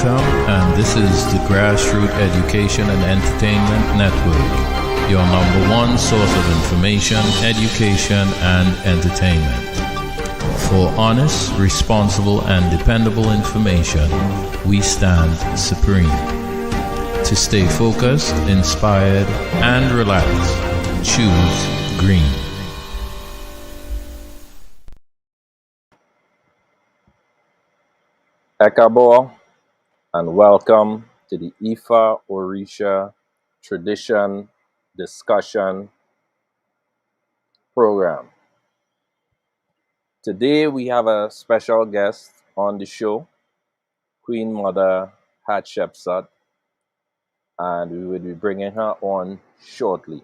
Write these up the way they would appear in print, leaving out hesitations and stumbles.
Welcome, and this is the Grassroots Education and Entertainment Network, your number one source of information, education, and entertainment. For honest, responsible, and dependable information, we stand supreme. To stay focused, inspired, and relaxed, choose green. Ekabo, and welcome to the Ifa Orisa Tradition Discussion Program. Today we have a special guest on the show, Queen Mother Hatshepsut, and we will be bringing her on shortly.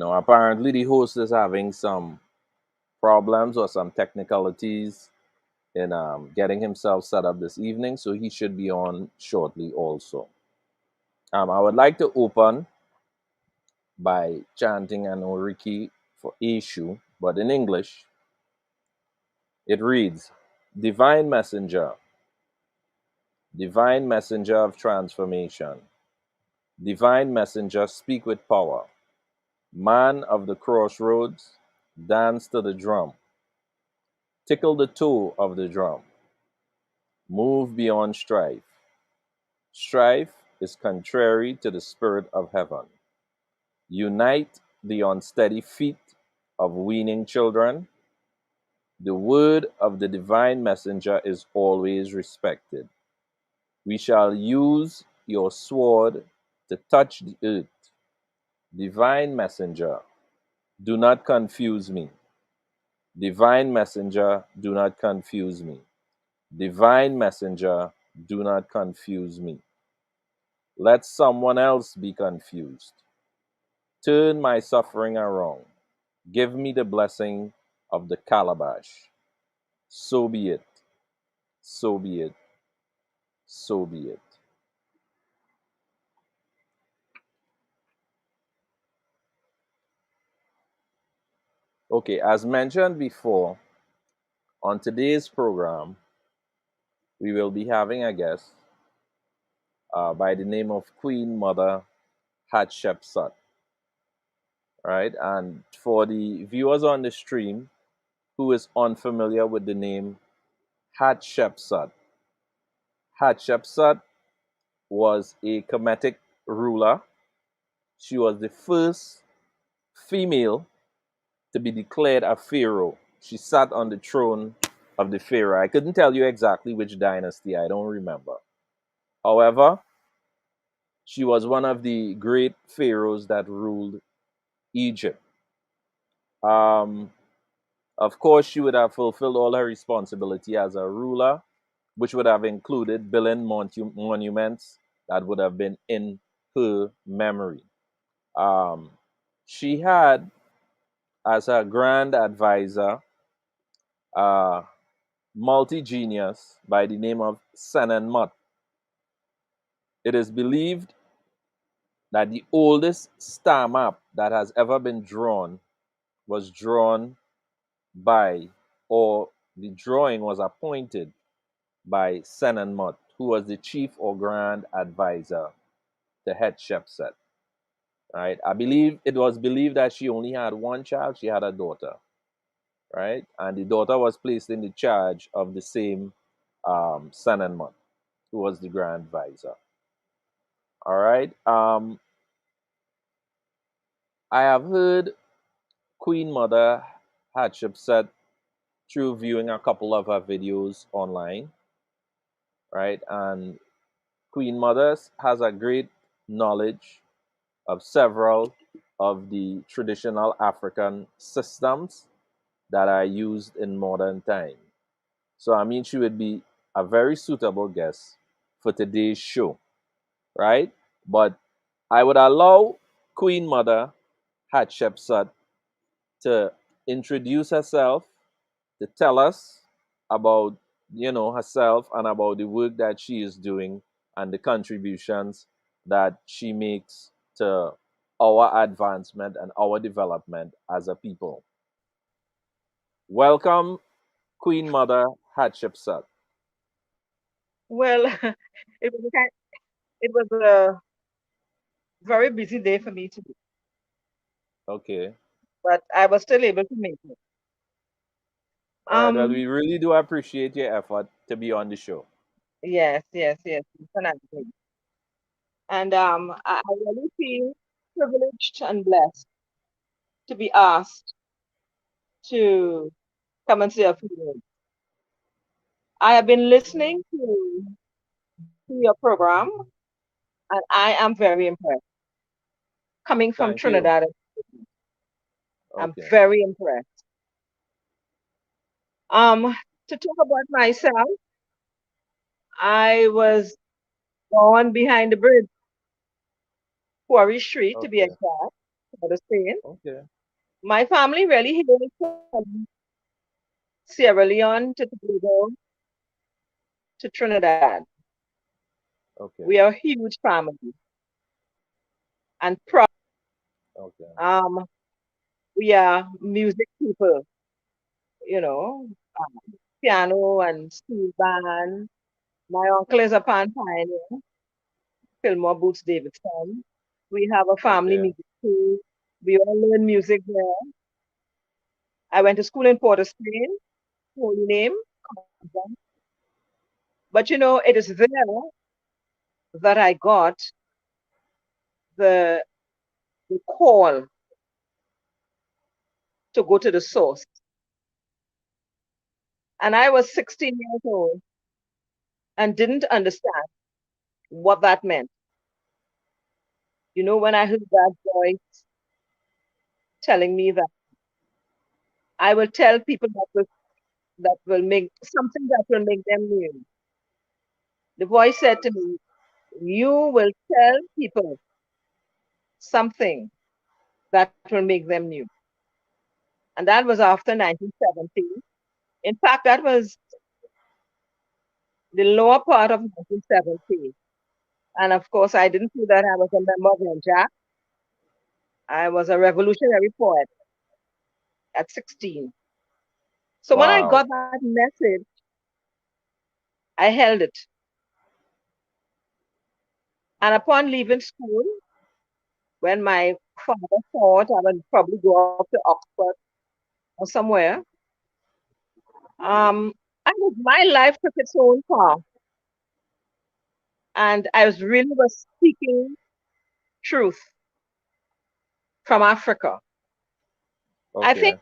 Apparently the host is having some problems or some technicalities in getting himself set up this evening, so he should be on shortly also. I would like to open by chanting an Oriki for Eshu, but in English. It reads, Divine Messenger, Divine Messenger of Transformation, Divine Messenger, speak with power. Man of the crossroads, dance to the drum. Tickle the toe of the drum. Move beyond strife. Strife is contrary to the spirit of heaven. Unite the unsteady feet of weaning children. The word of the divine messenger is always respected. We shall use your sword to touch the earth. Divine messenger, do not confuse me. Divine messenger, do not confuse me. Divine messenger, do not confuse me. Let someone else be confused. Turn my suffering around. Give me the blessing of the calabash. So be it. So be it. So be it. Okay, as mentioned before, on today's program, we will be having a guest by the name of Queen Mother Hatshepsut. Right? And for the viewers on the stream who is unfamiliar with the name Hatshepsut, Hatshepsut was a Kemetic ruler. She was the first female to be declared a pharaoh. She sat on the throne of the pharaoh. I couldn't tell you exactly which dynasty, I don't remember. However, she was one of the great pharaohs that ruled Egypt. Of course, she would have fulfilled all her responsibility as a ruler, which would have included building monuments that would have been in her memory. She had as her grand advisor a multi-genius by the name of Senenmut. It is believed that the oldest star map that has ever been drawn was drawn by, or the drawing was appointed by Senenmut, who was the chief or grand advisor to Hatshepsut. Right? It was believed that she only had one child. She had a daughter, right? And the daughter was placed in the charge of the same Senenmut, who was the grand advisor. All right. I have heard Queen Mother Hatshepsut through viewing a couple of her videos online, right? And Queen Mother has a great knowledge of several of the traditional African systems that are used in modern time. So, I mean, she would be a very suitable guest for today's show, right? But I would allow Queen Mother Hatshepsut to introduce herself, to tell us about, herself and about the work that she is doing and the contributions that she makes to our advancement and our development as a people. Welcome, Queen Mother Hatshepsut. Well, it was it was a very busy day for me today, Okay. but I was still able to make it. All right. Well, we Um, really do appreciate your effort to be on the show. yes, yes, yes, definitely. And I really feel privileged and blessed to be asked to come and say a few words. I have been listening to your program, and I am very impressed. Coming from Thank you. Trinidad, I'm Okay. very impressed. Um, to talk about myself, I was born behind the bridge, Quarry Street to be Okay. exact, for the Spain. Okay. My family really hails from Sierra Leone to Tobago to Trinidad. Okay. We are a huge family and proud. Okay. Um, we are music people, you know, piano and steel band. My uncle is a pan pioneer, Fillmore Boots Davidson. We have a family Okay. music too. We all learn music there. I went to school in Port of Spain, holy name. But it is there that I got the, the call to go to the source. And I was 16 years old and didn't understand what that meant. When I heard that voice telling me that I will tell people that will make something that will make them new. The voice said to me, you will tell people something that will make them new. And that was after 1970. In fact, that was the lower part of 1970. And of course, I didn't see that I was a member of Jack. I was a revolutionary poet at 16. So when I Wow. got that message, I held it. And upon leaving school, when my father thought I would probably go up to Oxford or somewhere, um, my life took its own path. And I was speaking truth from Africa. I Okay. think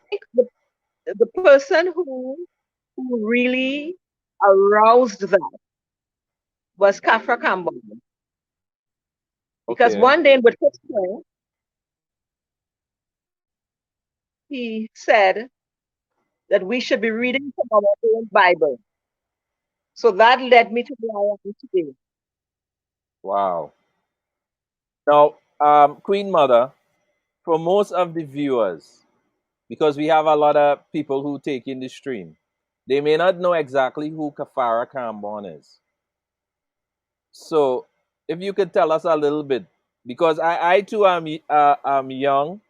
the person who really aroused that was Kafra Kambon. Because Okay. one day in Woodford Square, he said that we should be reading from our own Bible. So that led me to where I am today. Wow. Now, Queen Mother, for most of the viewers, because we have a lot of people who take in the stream, they may not know exactly who Kafara Kambon is. So, if you could tell us a little bit, because I too am young,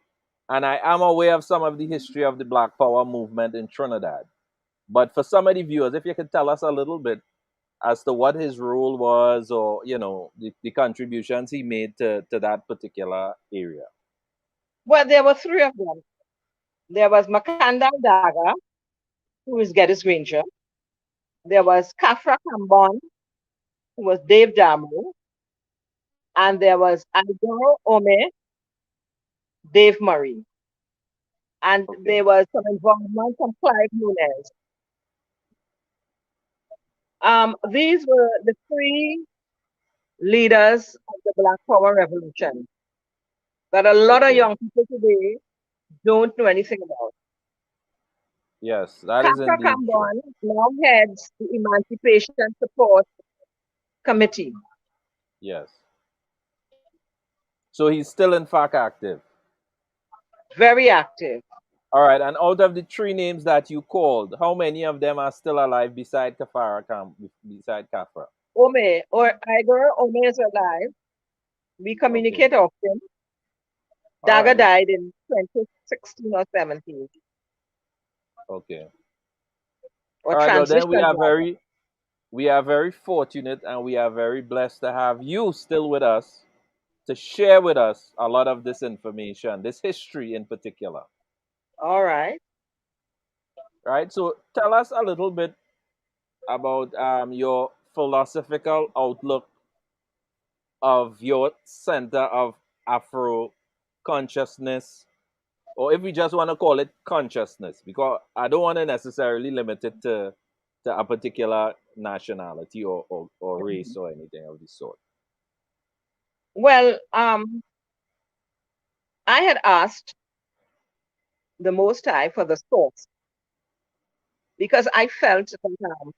and I am aware of some of the history of the Black Power movement in Trinidad. But for some of the viewers, if you could tell us a little bit as to what his role was, or the contributions he made to that particular area. Well, there were three of them. There was Makanda Daga, who is Geddes Granger. There was Kafra Kambon, who was Dave Damo. And there was Igor Ome, Dave Murray. And Okay. there was some involvement from Clive Nunes. These were the three leaders of the Black Power Revolution that a lot of Okay. young people today don't know anything about. Yes, that is Kafka indeed true. Kambon now heads the Emancipation Support Committee. Yes. So he's still in fact active. Very active. All right. And out of the three names that you called, how many of them are still alive beside Kafra? Ome or Igor Ome is alive. We Okay. communicate often. All Daga right. died in 2016 or 17 Okay. or All right. Well, then we transitioned are rather. very we are very fortunate and we are very blessed to have you still with us to share with us a lot of this information, this history in particular. All right. Right? So tell us a little bit about your philosophical outlook of your center of Afro consciousness, or if we just want to call it consciousness, because I don't want to necessarily limit it to a particular nationality or race or anything of the sort. Well, I had asked the Most High for the source because I felt that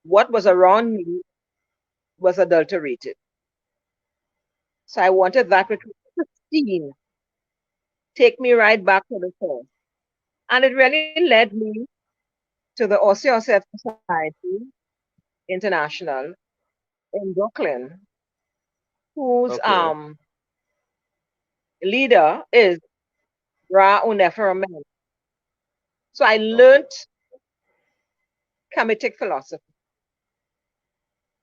what was around me was adulterated. So I wanted that which was pristine, take me right back to the source. And it really led me to the Oceosef Society International in Brooklyn, whose Okay, leader is Ra Uneferamen. So I okay, learned Kemetic philosophy,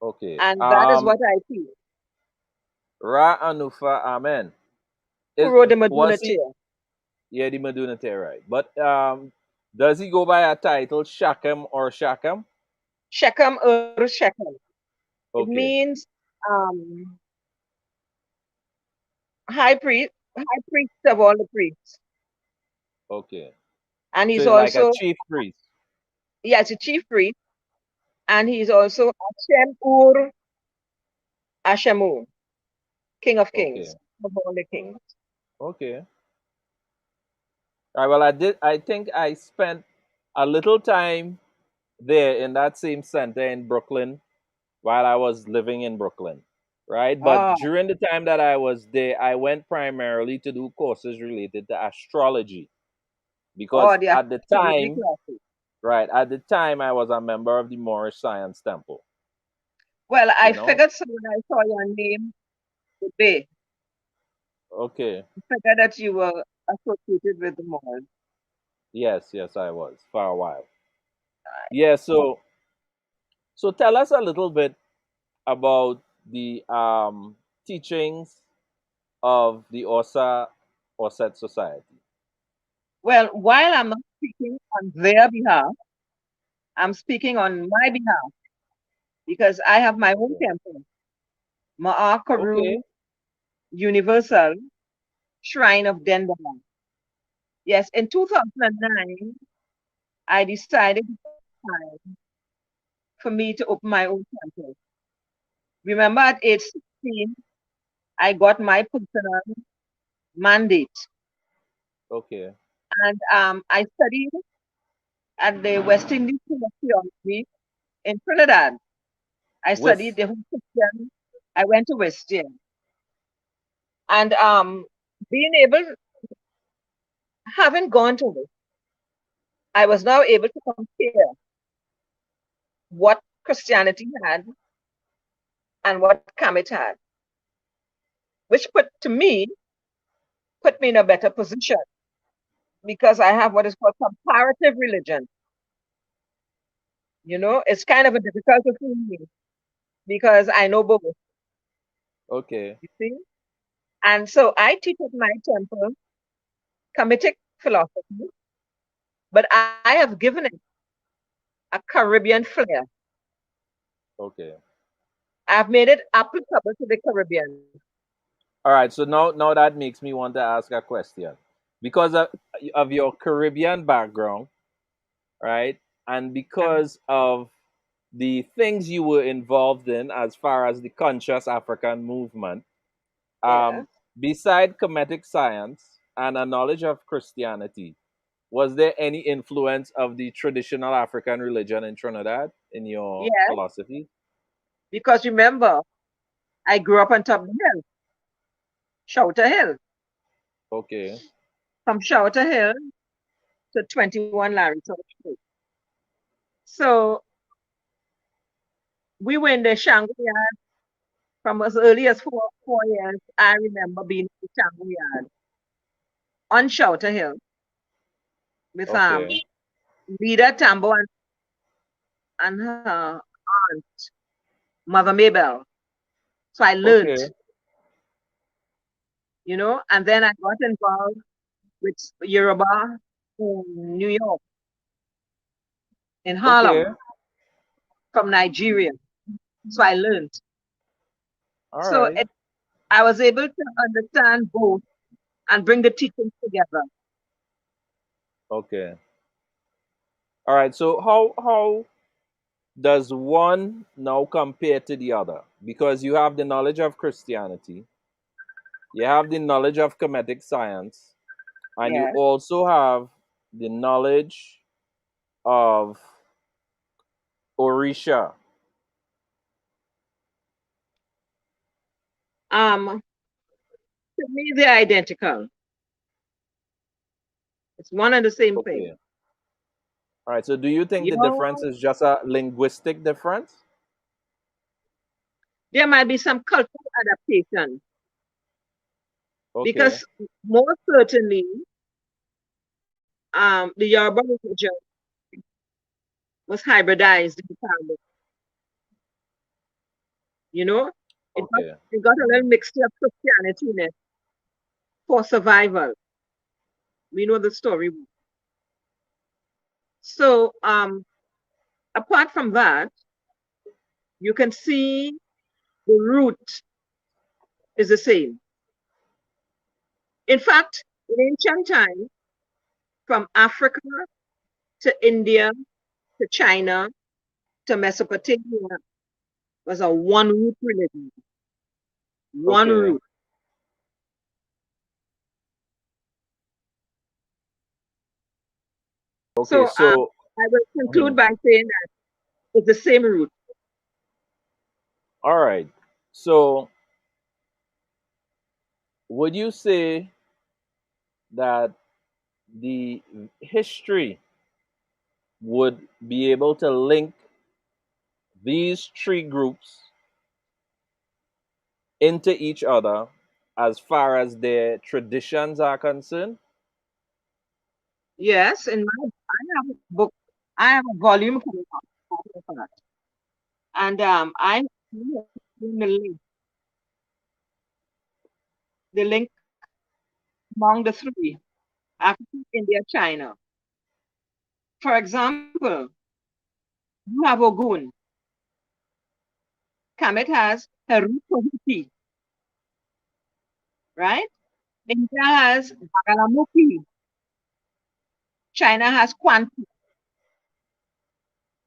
okay. and that is what I feel. Ra Anufa Amen. Who Is wrote the was Maduna he? Tear? Yeah, the Maduna right. But does he go by a title Shakam or Shakam? Shechem Ur Shechem. It Okay, means um, high priest of all the priests. okay. And So he's it's like a also, chief priest. yes, a chief priest, and he's also Hashem Ur Ashemu, King of Okay, Kings, of all the kings. okay. All right, well, I think I spent a little time there in that same center in Brooklyn while I was living in Brooklyn, right? But Ah, during the time that I was there, I went primarily to do courses related to astrology oh, because the at the astrology time, classes. right, at the time I was a member of the Moorish Science Temple, Well, I you know? figured so when I saw your name today, Okay. I figured that you were associated with the mall. Yes, yes, I was for a while. Yeah, so tell us a little bit about the teachings of the Osset Society. Well, while I'm not speaking on their behalf, I'm speaking on my behalf because I have my own Okay. temple, Ma'akaru Okay. Universal Shrine of Denver. Yes, in 2009, I decided it was time for me to open my own temple. Remember, at age 16, I got my personal mandate, Okay. and I studied at the West Indies School of Theology in Trinidad. I studied With the whole Christian. I went to West, yeah. And being able, having gone to West, I was now able to compare what Christianity had and what Kemet had, which put me in a better position because I have what is called comparative religion. You know, it's kind of a difficult for me because I know both, okay. you see. And so I teach at my temple Kemetic philosophy, but I have given it a Caribbean flair. Okay. I've made it applicable to the Caribbean. All right. So now that makes me want to ask a question because of your Caribbean background, right? And Uh-huh. because of the things you were involved in as far as the conscious African movement, Yeah. um, beside Kemetic science and a knowledge of Christianity, was there any influence of the traditional African religion in Trinidad in your Yeah. philosophy? Because remember, I grew up on top of the hill, Shouter Hill. Okay. From Shouter Hill to 21 Larry Street. So we were in the Shango Yard from as early as 4 years. I remember being in the Shango Yard on Shouter Hill with Okay. Leader Tambo and her. aunt, Mother Mabel. So I learned, Okay. and then I got involved with Yoruba in New York, in Okay. Harlem, from Nigeria. So I learned. All So right. I was able to understand both and bring the teachings together. Okay. All right. So how does one now compare to the other? Because you have the knowledge of Christianity, you have the knowledge of Kemetic science, and you Yeah. also have the knowledge of Orisha. To me, they're identical. It's one and the same thing. Okay. All right. So do you think the Your difference is just a linguistic difference? There might be some cultural adaptation Okay. because more certainly, the Yoruba religion was hybridized in the family. You know, it got Okay. it got a Mhm. little mixture of Christianity in it for survival. We know the story. So, apart from that, you can see the root is the same. In fact, in ancient times, from Africa to India to China to Mesopotamia was a one root religion, one Okay. root. Okay. So So I will conclude mhm. by saying that it's the same root. All right. So would you say that the history would be able to link these three groups into each other as far as their traditions are concerned? Yes, I have a book, I have a volume coming out talking about that. And I have the link among the three, Africa, India, China. For example, you have Ogun, Kemet has Heru, right? India has Bagalamukhi, China has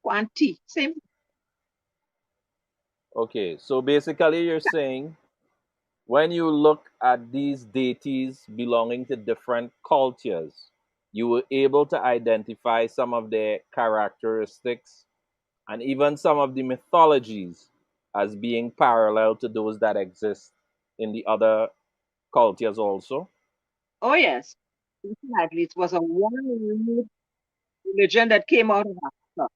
Kwanti, same. Okay, so basically you're saying when you look at these deities belonging to different cultures, you were able to identify some of their characteristics and even some of the mythologies as being parallel to those that exist in the other cultures also. Oh yes, definitely. It was a one religion that came out of Africa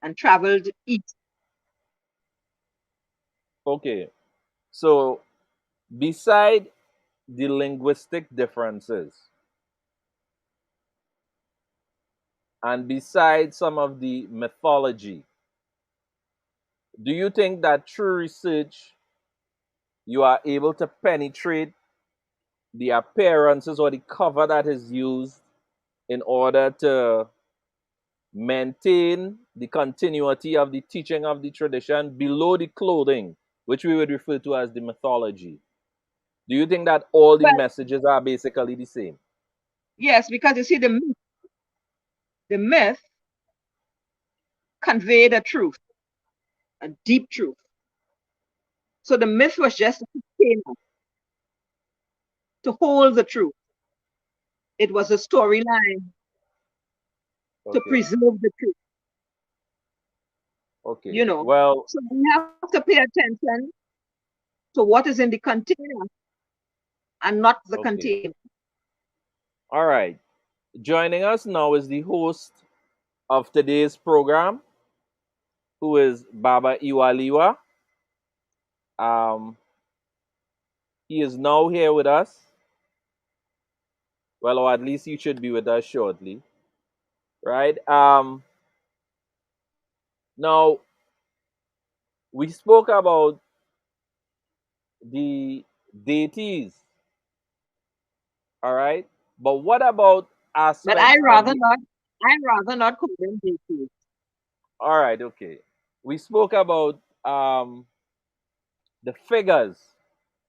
and traveled east. Okay, so beside the linguistic differences and beside some of the mythology, do you think that through research you are able to penetrate the appearances or the cover that is used in order to maintain the continuity of the teaching of the tradition below the clothing, which we would refer to as the mythology? Do you think that all the Well, messages are basically the same? yes, because you see, the myth conveyed a truth, a deep truth. So the myth was just a container to hold the truth. It was a storyline to Okay, preserve the truth, okay. you know. Well, So we have to pay attention to what is in the container and not the okay. container. All right. Joining us now is the host of today's program, who is Baba Iwaliwa. Um, he is now here with us. Well, or at least he should be with us shortly, right? Now, we spoke about the deities, all right? But what about But I aspects of rather the. not. I rather not call them deities. All right, okay. We spoke about the figures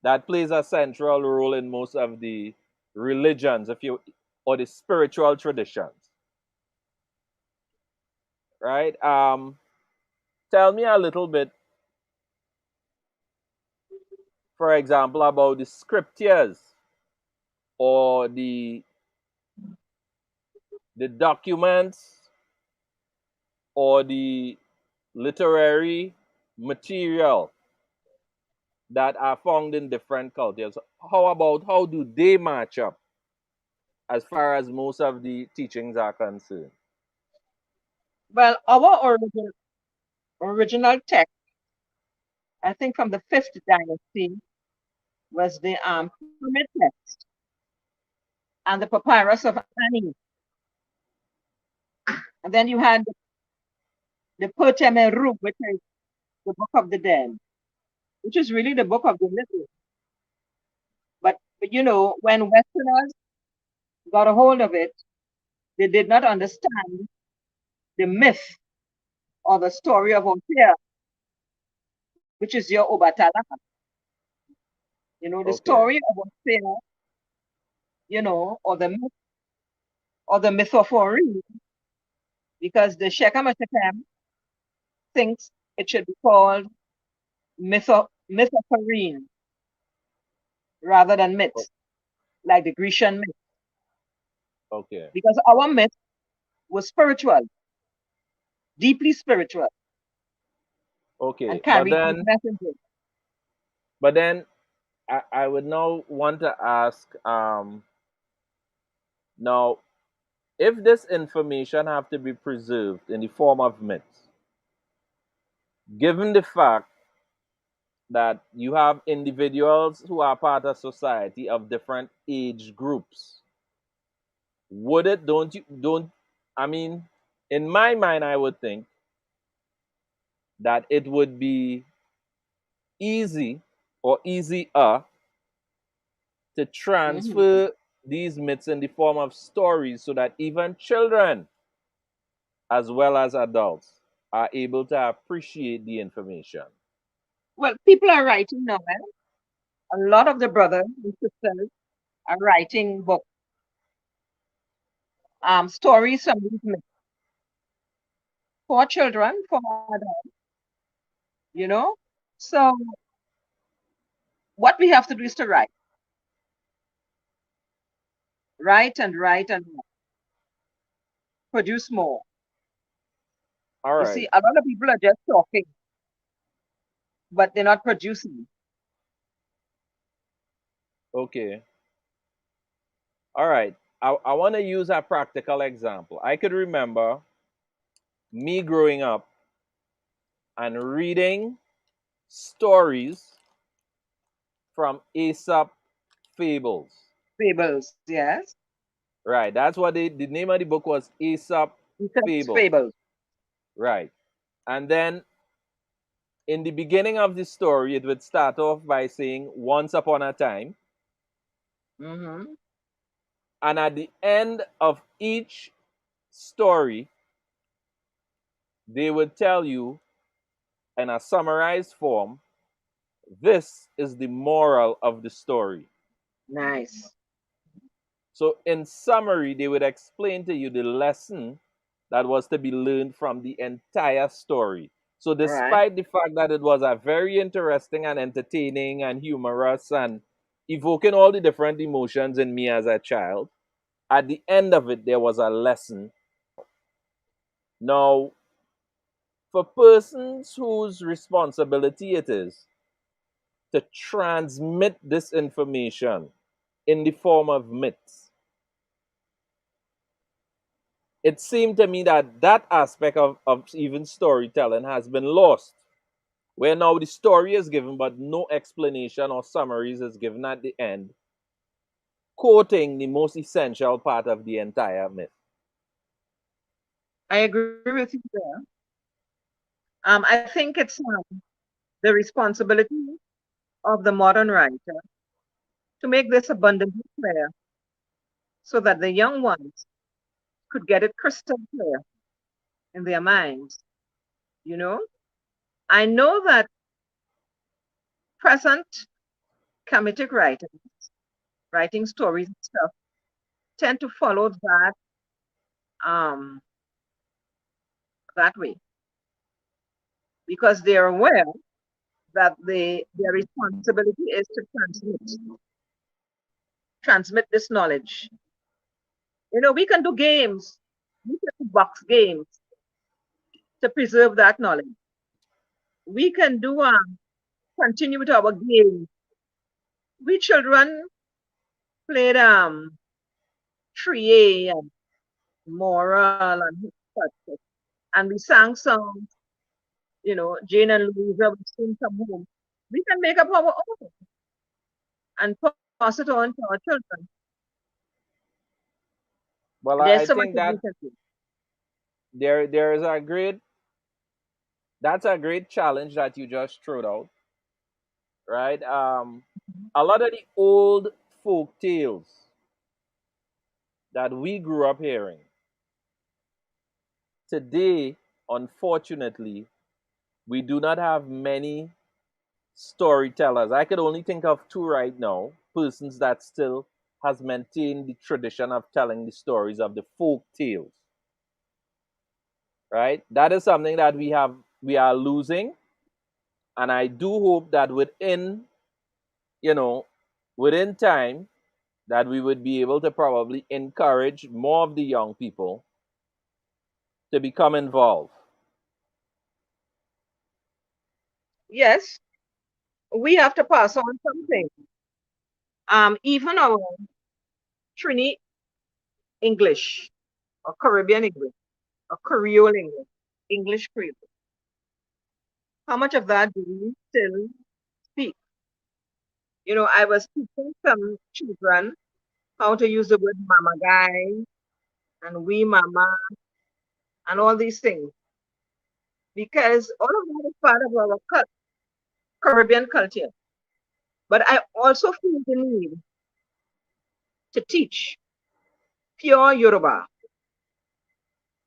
that plays a central role in most of the religions, if you or the spiritual traditions, right? Tell me a little bit, for example, about the scriptures or the documents or the literary material that are found in different cultures. How do they match up as far as most of the teachings are concerned? Well, our original text, I think from the fifth dynasty, was the pyramid text and the papyrus of Ani. And then you had the Potemeru, which is the Book of the Dead, which is really the Book of the Living. But when Westerners got a hold of it, they did not understand the myth or the story of Hosea, which is your Obatala. The Okay, story of Hosea, or the myth of Ori, because the Shechem thinks it should be called mythophorein rather than o- myths, like the Grecian myth, okay, because our myth was spiritual, deeply spiritual, okay. and carried deep messages. But then I would now want to ask, now, if this information have to be preserved in the form of myths, given the fact that you have individuals who are part of society of different age groups, would it don't you don't I mean, in my mind I would think that it would be easy or easier to Hmm. transfer these myths in the form of stories so that even children as well as adults are able to appreciate the information. Well, people are writing now. A lot of the brothers and sisters are writing books, stories from these myths for children, for adults, you know. So what we have to do is to write and write and produce more. All You right. see, a lot of people are just talking, but they're not producing. Okay. All right. I want to use a practical example. I could remember me growing up and reading stories from Aesop fables. Fables, yes. Right. That's what the name of the book was, Aesop Aesop's fables. fables. Right. And then in the beginning of the story, it would start off by saying once upon a time. Hmm. And at the end of each story, they would tell you in a summarized form, this is the moral of the story. Nice. So, in summary, they would explain to you the lesson that was to be learned from the entire story. So, All right. despite the fact that it was a very interesting and entertaining and humorous and evoking all the different emotions in me as a child, at the end of it, there was a lesson. Now, for persons whose responsibility it is to transmit this information in the form of myths, it seemed to me that that aspect of even storytelling has been lost. Where now the story is given, but no explanation or summaries is given at the end, quoting the most essential part of the entire myth. I agree with you there. I think it's the responsibility of the modern writer to make this abundantly clear so that the young ones could get it crystal clear in their minds. You know, I know that present comedic writers, writing stories and stuff, tend to follow um, that way because they are aware that their responsibility is to transmit this knowledge. You know, we can do games, we can do box games to preserve that knowledge. We can do continue with our games. We children played 3A and moral and such, and we sang songs. You know, Jane and Louisa would sing some home. We can make up our own and pass it on to our children. Well, There's I so much think that that we can do. there is a great that's a great challenge that you just threw out, right? A lot of the old folk tales that we grew up hearing today, unfortunately, we do not have many storytellers. I could only think of two right now, persons that still has maintained the tradition of telling the stories of the folk tales. Right? That is something that we are losing. And I do hope that you know, within time that we would be able to probably encourage more of the young people to become involved. Yes, we have to pass on something. Even our Trini English or Caribbean English or Creole English, English Creole. How much of that do we still speak? You know, I was teaching some children how to use the word mama guy and we mama and all these things because all of that is part of our Caribbean culture. But I also feel the need to teach pure Yoruba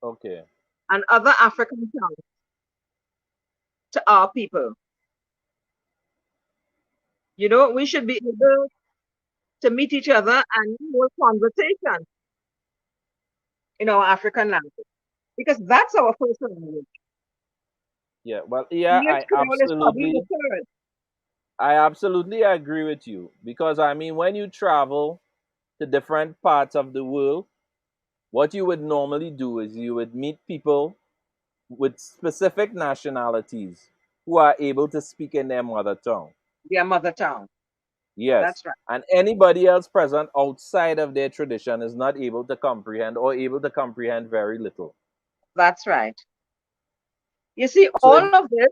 Okay. and other African tongues to our people. You know, we should be able to meet each other and hold conversation in our African language because that's our first language. Yeah. Well, yeah, English Creole is probably the third. I absolutely agree with you because I mean when you travel to different parts of the world, what you would normally do is you would meet people with specific nationalities who are able to speak in their mother tongue. Their mother tongue. Yes. That's right. And anybody else present outside of their tradition is not able to comprehend or able to comprehend very little. That's right. You see, So all of this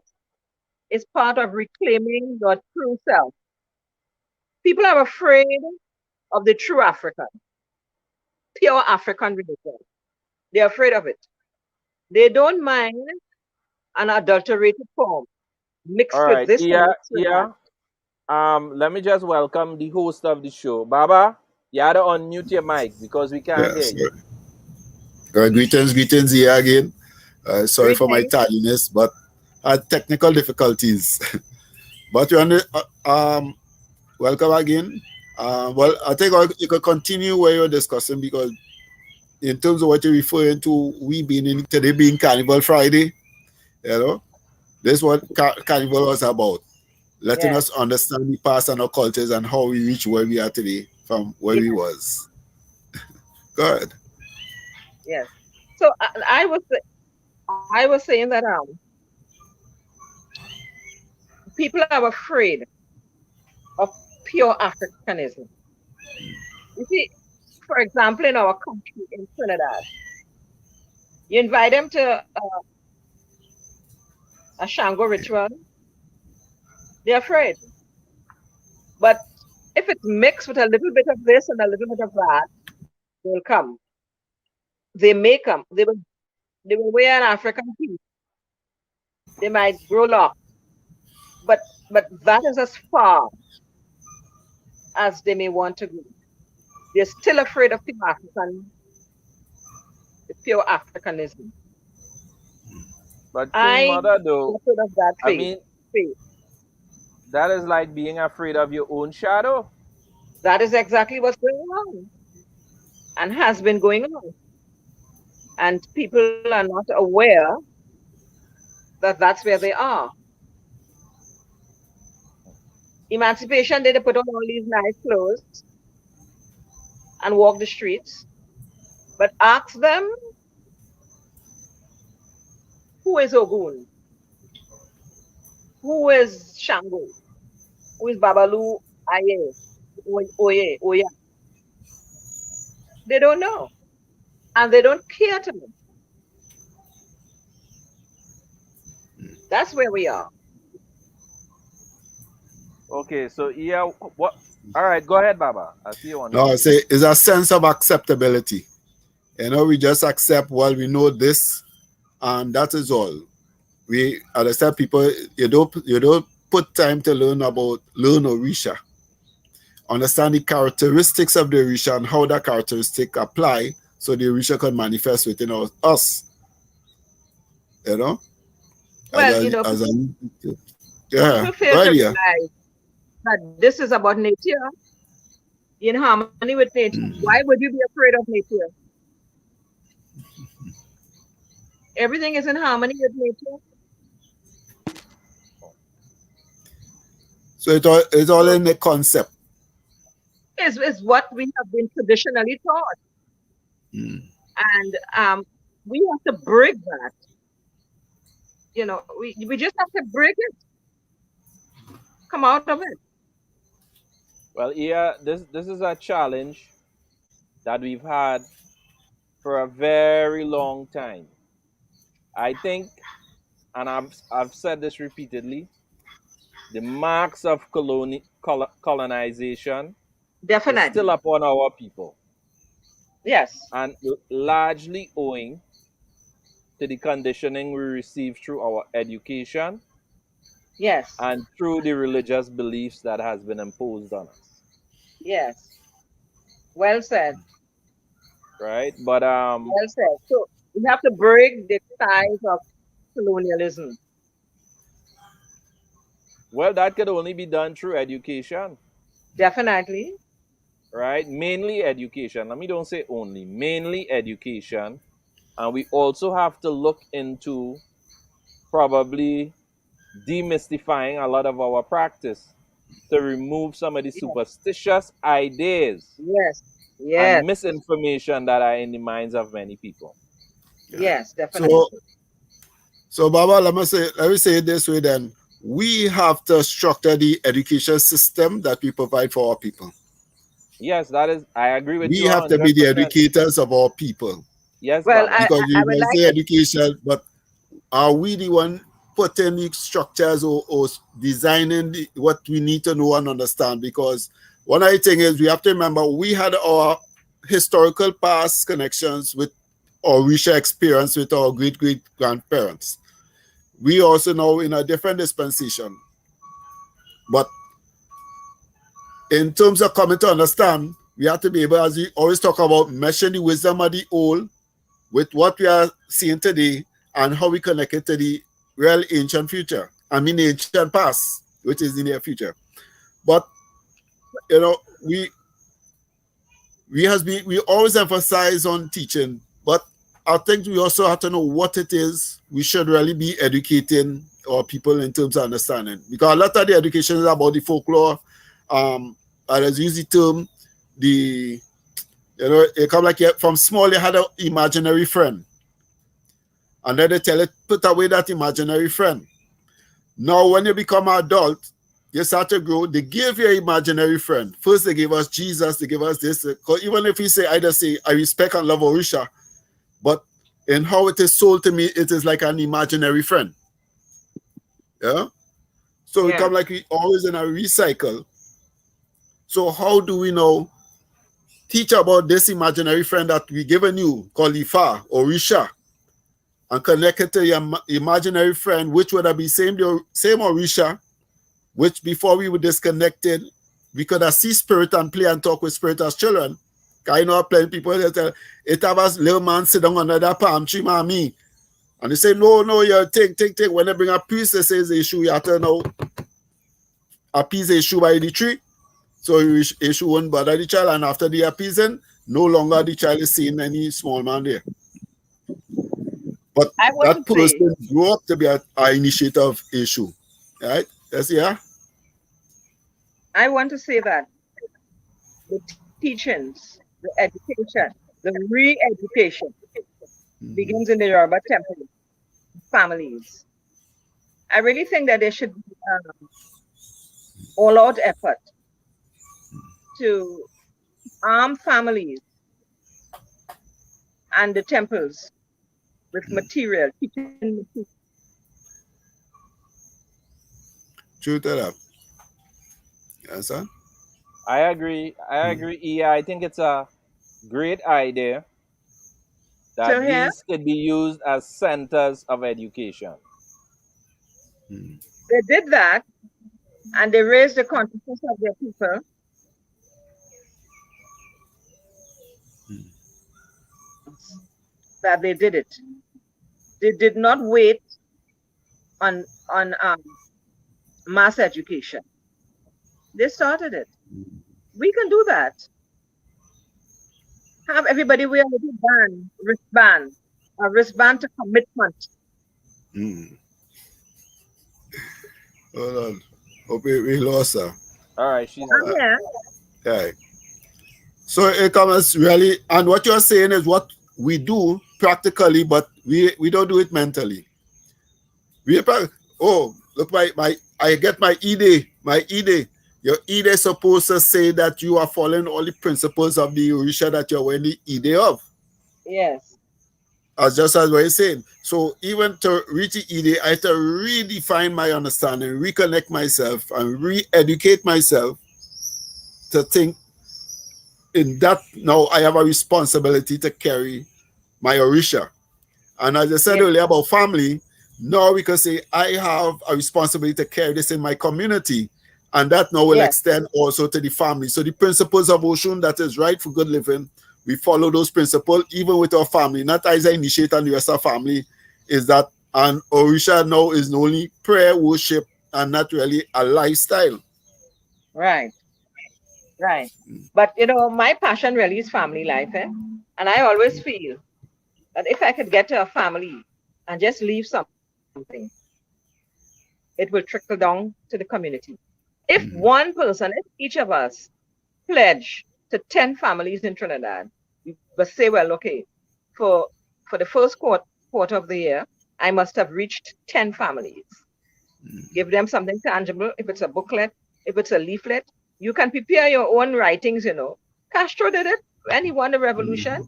is part of reclaiming your true self. People are afraid of the true African, pure African religion. They're afraid of it. They don't mind an adulterated form all mixed with right, this and yeah, mixed with that. yeah. Let me just welcome the host of the show. Baba, you had to unmute your mic because we can't Yeah, hear you. sorry. Greetings here again. Sorry for my Greeting. tardiness, but I had technical difficulties. But welcome again. Well, I think you can continue where you're discussing because in terms of what you're referring to, we being in today being Carnival Friday, you know, this is what Carnival was about, letting Yes. us understand the past and our cultures and how we reach where we are today from where Yes. we was. Good. Yes. So I was saying that people are afraid of pure Africanism. You see, for example, in our country in Trinidad, you invite them to a Shango ritual, they're afraid. But if it's mixed with a little bit of this and a little bit of that, they'll come. They may come. They will wear an African piece. They might grow locks, but that is as far as they may want to go. They're still afraid of the pure Africanism. But Queen I Mother, am though, afraid of that I mean, faith. that is like being afraid of your own shadow. That is exactly what's going on and has been going on. And people are not aware that that's where they are. Emancipation, they put on all these nice clothes and walk the streets. But ask them, who is Ogun? Who is Shango? Who is Babalu Aye? Oye, Oya? They don't know. And they don't care to know. That's where we are. Okay, so yeah, what? All right, go ahead, Baba. I see you want No, I something. say it's a sense of acceptability. You know, we just accept, well, we know this, and that is all. We, as I said, people, you don't put time to learn Orisha. Understand the characteristics of the Orisha and how that characteristic apply so the Orisha can manifest within us. You know? Well, As a yeah, people fail right to here. realize that this is about nature, in harmony with nature. Why would you be afraid of nature? Everything is in harmony with nature. So it's all So in the concept. is what we have been traditionally taught. And we have to break that. We just have to break it, come out of it. Well, yeah, this is a challenge that we've had for a very long time. I think, and I've said this repeatedly, the marks of colonization is still Definitely. upon our people, Yes. and largely owing to the conditioning we receive through our education Yes. and through the religious beliefs that has been imposed on us. Yes. Well said. Right? But Well said. So we have to break the ties of colonialism. well, that could only be done through education. Definitely. Right? Mainly education. Let me don't say only, mainly education. And we also have to look into probably demystifying a lot of our practice to remove some of the Yes. superstitious ideas Yes. and Yes. misinformation that are in the minds of many people. Yes. Definitely. So Baba, let me say it this way then. We have to structure the education system that we provide for our people. Yes, that is, I agree with We you have to be the 100%. educators of our people. Yes, Well, Baba. Because I we would may like say education, but are we the one putting the structures or designing what we need to know and understand? Because one of the things is we have to remember we had our historical past connections with our Orisha experience with our great-great-grandparents. We also know in a different dispensation. But in terms of coming to understand, we have to be able, as we always talk about, meshing the wisdom of the old with what we are seeing today and how we connect it to the real ancient future. I mean, the ancient past, which is the near future. But you know, we always emphasize on teaching, but I think we also have to know what it is we should really be educating our people in terms of understanding. Because a lot of the education is about the folklore. I just use the term, it come like from small you had an imaginary friend. And then they tell it, put away that imaginary friend. Now, when you become an adult, you start to grow, they give you an imaginary friend. First, they give us Jesus, they give us this. Because even if you say, I respect and love Orisha, but in how it is sold to me, it is like an imaginary friend. Yeah? So we come like we always in a recycle. So how do we now teach about this imaginary friend that we given you, called Ifa Orisa? and connect it to your imaginary friend, which would have been same Orisha, which before we were disconnected, we could have see spirit and play and talk with spirit as children. I know plenty people that tell it have a little man sit down under that palm tree, mommy. And they say, no, you take. When they bring a priest, they say the issue, you have to know appease the issue by the tree. So you issue won't bother the child, and after the appeasing, no longer the child is seeing any small man there. But that person grew up to be an initiator of issue. Right? Yes, yeah. I want to say that the teachings, the education, the re-education begins in the Yoruba temple, families. I really think that there should be all-out effort to arm families and the temples with material, teaching material. True to that. Yes, sir? I agree. Yeah, I think it's a great idea that these could be used as centers of education. They did that, and they raised the consciousness of their people. That they did it. They did not wait on mass education. They started it. We can do that. Have everybody wear a little wristband, a wristband to commitment. Hold on. Hope we lost her. All right, she's here. Okay. So it comes really, and what you're saying is what we do practically, but we don't do it mentally. Look, I get my E-Day. My E-Day. Your E-Day is supposed to say that you are following all the principles of the Orisha that you're wearing the E-Day of. Yes. Just as what you're saying. So even to reach the E-Day, I have to redefine my understanding, reconnect myself, and re-educate myself to think in that now I have a responsibility to carry my Orisha. And as I said earlier about family, now we can say I have a responsibility to carry this in my community. And that now will extend also to the family. So the principles of Oshun that is right for good living, we follow those principles even with our family. Not as I initiate and the rest of family is that an Orisha now is only prayer, worship, and not really a lifestyle. Right. Right. But my passion really is family life, and I always feel that if I could get to a family and just leave something, it will trickle down to the community. If one person, if each of us pledge to 10 families in Trinidad, we must say, well, okay, for the first quarter of the year, I must have reached 10 families. Give them something tangible. If it's a booklet, if it's a leaflet, you can prepare your own writings, Castro did it when he won the revolution.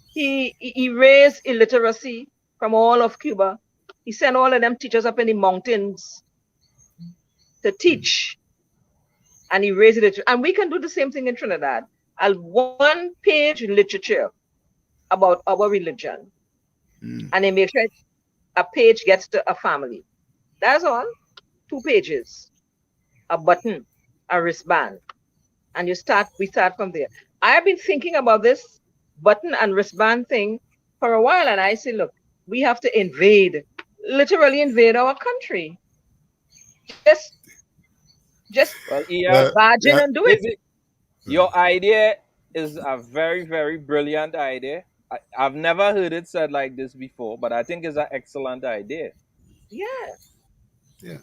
He erased illiteracy from all of Cuba. He sent all of them teachers up in the mountains to teach, and erase it. And we can do the same thing in Trinidad. A one-page literature about our religion, and they make sure a page gets to a family. That's all. 2 pages, a button, a wristband, and we start from there. I have been thinking about this button and wristband thing for a while, and I say, look, we have to literally invade our country. Just barge in and do it. Your idea is a very, very brilliant idea. I've never heard it said like this before, but I think it's an excellent idea. Yeah.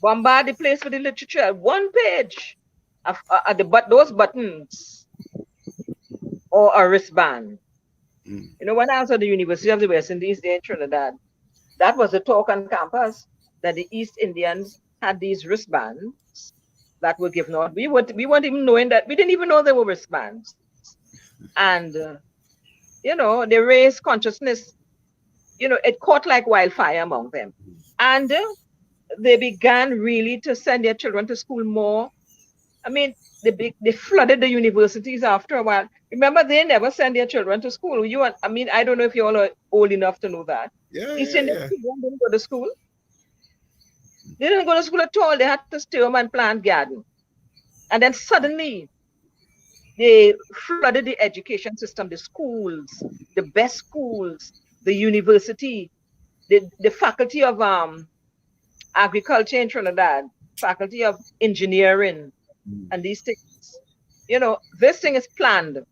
Bombard the place with the literature. 1 page of those buttons or a wristband. When I was at the University of the West Indies there in Trinidad, that was the talk on campus that the East Indians had these wristbands that were given out. We weren't even knowing that. We didn't even know they were wristbands. And, they raised consciousness. It caught like wildfire among them. And they began really to send their children to school more I mean, they flooded the universities after a while. Remember, they never send their children to school. I mean, I don't know if you all are old enough to know that. Yeah, East yeah, Indian yeah. children didn't go to school. They didn't go to school at all. They had to stay home and plant garden. And then suddenly they flooded the education system, the schools, the best schools, the university, the faculty of agriculture in Trinidad, faculty of engineering, and these things. You know, this thing is planned.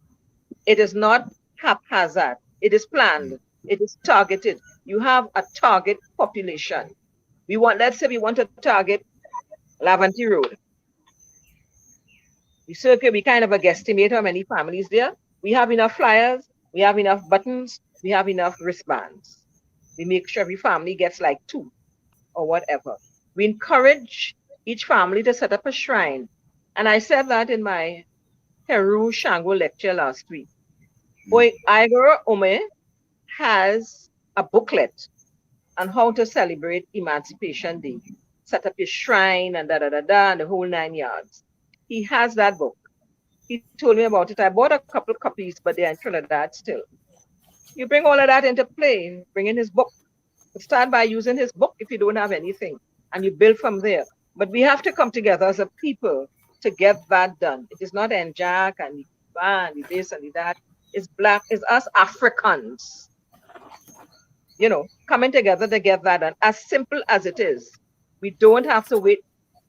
It is not haphazard. It is planned. It is targeted. You have a target population. Let's say we want to target Lavanti Road. We kind of a guesstimate how many families there. We have enough flyers, we have enough buttons, we have enough wristbands. We make sure every family gets like 2 or whatever. We encourage each family to set up a shrine. And I said that in my Heru Shango lecture last week. Igor Ome has a booklet on how to celebrate Emancipation Day. Set up his shrine and and the whole 9 yards. He has that book. He told me about it. I bought a couple of copies, but they're in Trinidad still. You bring all of that into play, bring in his book. Start by using his book if you don't have anything, and you build from there. But we have to come together as a people to get that done. It is not NJAC and this and that. It's us Africans, you know, coming together to get that done. As simple as it is. We don't have to wait.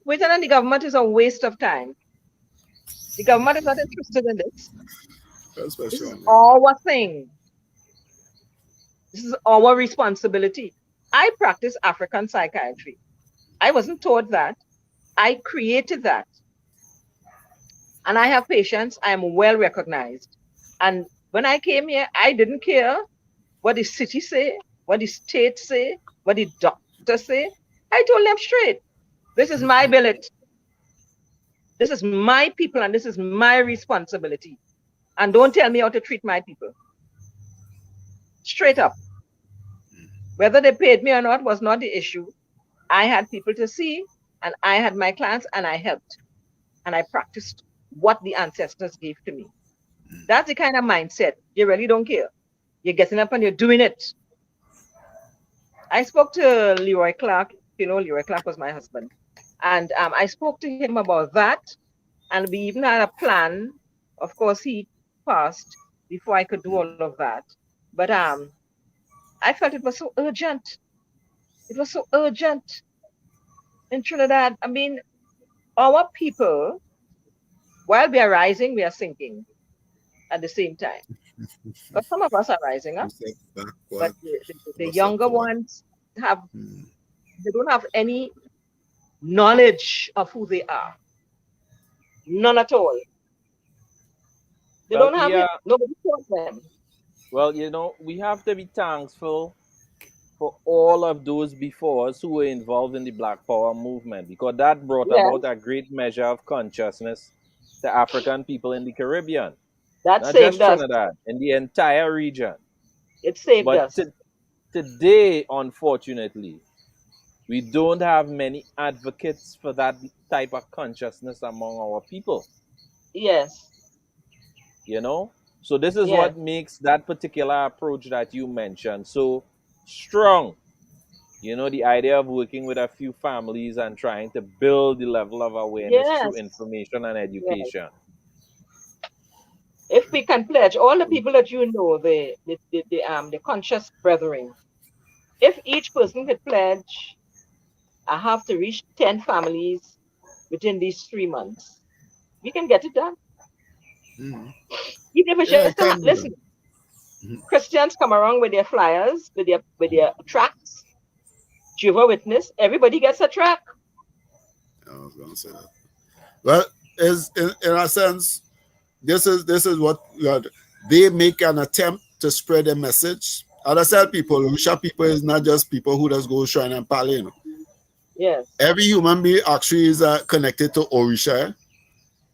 Waiting on the government is a waste of time. The government is not interested in this. This is our thing. This is our responsibility. I practice African psychiatry. I wasn't taught that. I created that. And I have patients. I am well recognized. And when I came here, I didn't care what the city say, what the state say, what the doctor say. I told them straight, this is my billet. This is my people and this is my responsibility. And don't tell me how to treat my people. Straight up. Whether they paid me or not was not the issue. I had people to see and I had my clients and I helped. And I practiced what the ancestors gave to me. That's the kind of mindset. You really don't care. You're getting up and you're doing it. I spoke to Leroy Clark. You know, Leroy Clark was my husband. And I spoke to him about that. And we even had a plan. Of course, he passed before I could do all of that. But I felt it was so urgent. It was so urgent in Trinidad. I mean, our people, while we are rising, we are sinking at the same time. But some of us are rising up. But the younger ones they don't have any knowledge of who they are. None at all. They don't have it. Nobody taught them. Well, you know, we have to be thankful for all of those before us who were involved in the Black Power movement, because that brought about a great measure of consciousness to African people in the Caribbean. That not saved just us. Trinidad, in the entire region. It saved us. Today, unfortunately, we don't have many advocates for that type of consciousness among our people. Yes. You know? So this is what makes that particular approach that you mentioned so strong. You know, the idea of working with a few families and trying to build the level of awareness through information and education. If we can pledge all the people that you know, the conscious brethren, if each person could pledge, I have to reach 10 families within these 3 months, we can get it done. Even if it's just listen, Christians come around with their flyers, with their tracts. Jehovah Witness, everybody gets a track. I was going to say that. Well, in a sense, this is what they make an attempt to spread a message. As I said, Orisha people is not just people who just go shrine and pale, you know. Yes. Every human being actually is connected to Orisha.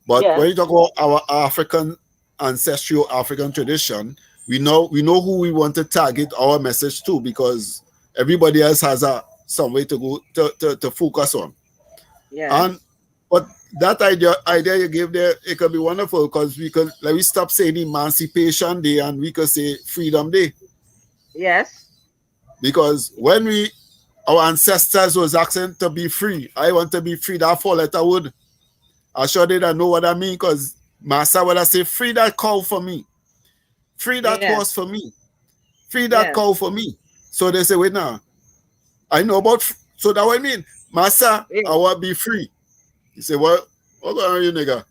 But when you talk about our African ancestral African tradition, we know who we want to target our message to, because everybody else has some way to go to focus on. Yeah. But that idea you gave there, it could be wonderful because we stop saying Emancipation Day and we could say Freedom Day. Yes. Because when our ancestors was asking to be free, I want to be free, that 4-letter word. I sure they don't know what I mean because Master would have say, free that cow for me. Free that horse for me. Free that cow for me. So they say, wait now. I know about, so that what I mean. Master, I want to be free. He said, what going on you, nigga?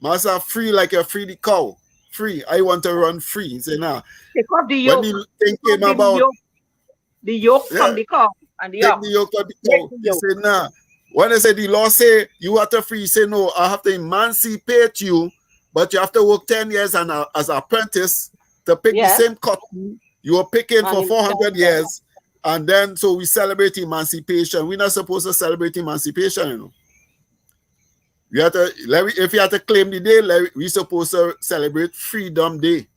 Master, free like you free the cow. Free. I want to run free. He said, nah. Take off the yoke. When the thing came about. The yoke from the cow. And the take the yoke of the cow. He said, nah. When they say the law say you have to free, he say, no, I have to emancipate you, but you have to work 10 years as an apprentice to pick the same cotton you were picking for 400 years. And then, so we celebrate emancipation. We're not supposed to celebrate emancipation, you know. We have to, if you have to claim the day, we're supposed to celebrate Freedom Day.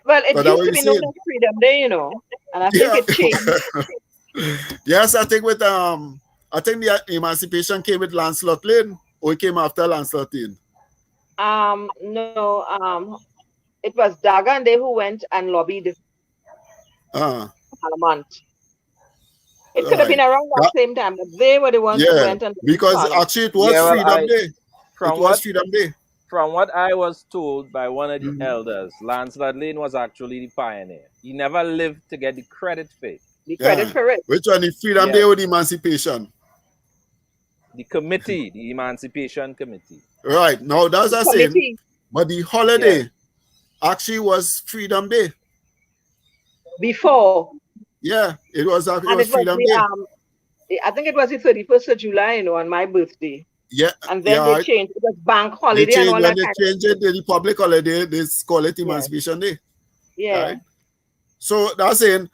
Well, it used to be known as Freedom Day, you know, and I think it changed. Yes, I think the emancipation came with Lancelot Lane, or it came after Lancelot Lane? No, it was Daga and they who went and lobbied Parliament. It could have been around that same time, but they were the ones who went and because actually it was Freedom Day. It was Freedom Day. From what I was told by one of the elders, Lancelot Lane was actually the pioneer. He never lived to get the credit for it. The credit for it. Which one, the Freedom Day or the Emancipation? The committee, the Emancipation Committee. Right. Now that's the same. But the holiday actually was Freedom Day. Before. Yeah, it was Freedom Day. I think it was the 31st of July, you know, on my birthday. Yeah. And then they changed. It was bank holiday and all that. When they changed it to the public holiday, they call it Emancipation Day. Yeah. Right? So that's saying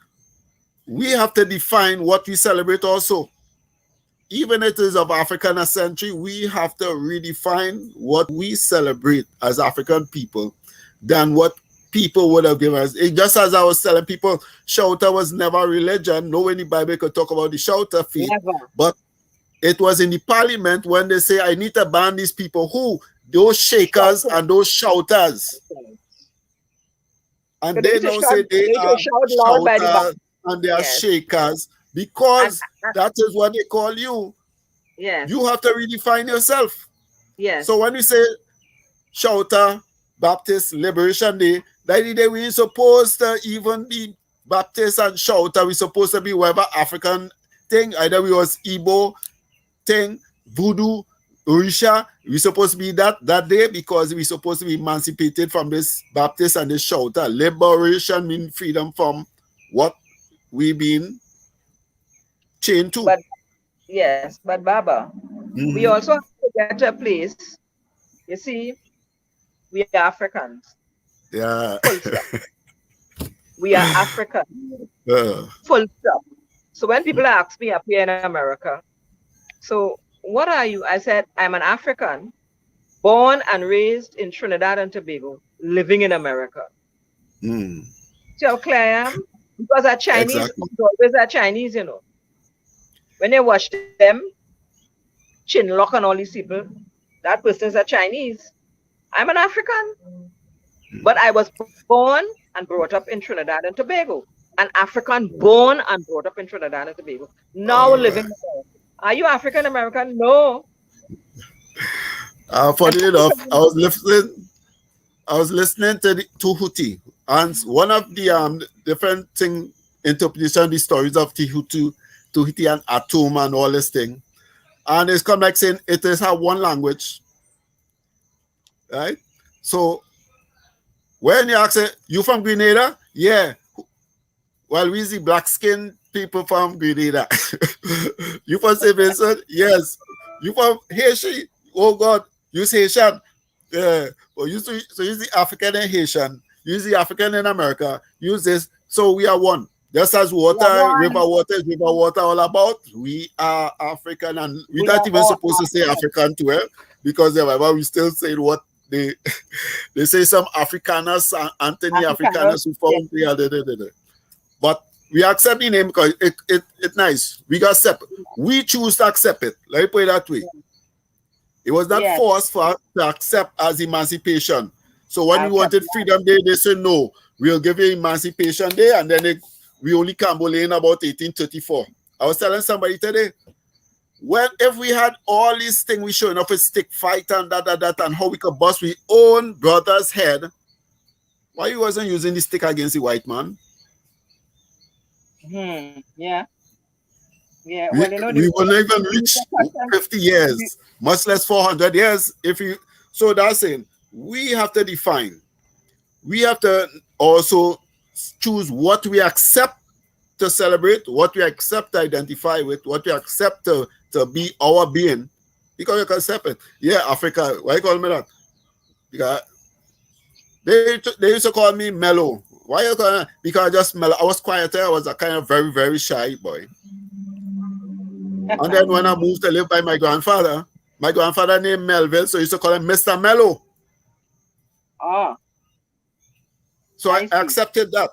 we have to define what we celebrate also. Even if it is of African ascendancy, we have to redefine what we celebrate as African people than what people would have given us. Just as I was telling people, Shouter was never a religion. No one in the Bible could talk about the Shouter faith. But it was in the parliament when they say, I need to ban these people. Who? Those shakers and those shouters. And they now say they are shouters and they are shakers because that is what they call you. Yes. You have to redefine yourself. Yes. So when we say Shouter, Baptist Liberation Day, that day we ain't supposed to even be Baptist and Shouter. We're supposed to be whatever African thing. Either we was Igbo thing, Voodoo, Orisa. We're supposed to be that day because we're supposed to be emancipated from this Baptist and this Shouter. Liberation means freedom from what we've been chained to. But Baba, we also have to get to a place. You see, we are Africans. Yeah. Full stop. We are Africans. Full stop. So when people ask me up here in America, so what are you? I said, I'm an African, born and raised in Trinidad and Tobago, living in America. See how clear I am? Because our Chinese, always are Chinese, you know. When they watch them, Chinlock and all these people, that person's a Chinese. I'm an African. But I was born and brought up in Trinidad and Tobago. An African born and brought up in Trinidad and Tobago. Now living in America. Are you African American? No. Funny enough, I was listening to Tuhuti, and one of the different interpretation of the stories of Tuhuti and Atum and all this thing, and it's come like saying it is have one language, right? So when you ask it, you from Grenada? Yeah. Well, we the black skinned people from Grenada. You from St. Vincent? Yes. You from Haiti? Oh God, you Haitian. Yeah. Well, use the African and Haitian. Use the African in America. Use this. So we are one. Just as water, river water is river water all about. We are African, and we're not even supposed to say African to her because we still say what they say. Some Afrikaners, Anthony Afrikaners who found the but we accept the name because it's nice. We got separate. We choose to accept it. Let me put it that way. It was not Yes. forced for us to accept as emancipation. So when we I'll tell wanted you. Freedom Day, they said, no, we'll give you Emancipation Day, and then we only Cambole in about 1834. I was telling somebody today, well, if we had all these things we showing up with stick fight and that, and how we could bust we own brother's head, why you wasn't using the stick against the white man? Yeah. Yeah. We, Well, you know, we will not even reach 50 years, much less 400 years. So that's saying we have to define. We have to also choose what we accept to celebrate, what we accept to identify with, what we accept to be our being. Because you can accept it. Yeah, Africa. Why you call me that? Because they used to call me mellow. Why you call me? Because I just mellow. I was quieter. I was a kind of very, very shy boy. And then when I moved to live by my grandfather named Melville, so I used to call him Mr. Mellow. Oh, So I I see. accepted that.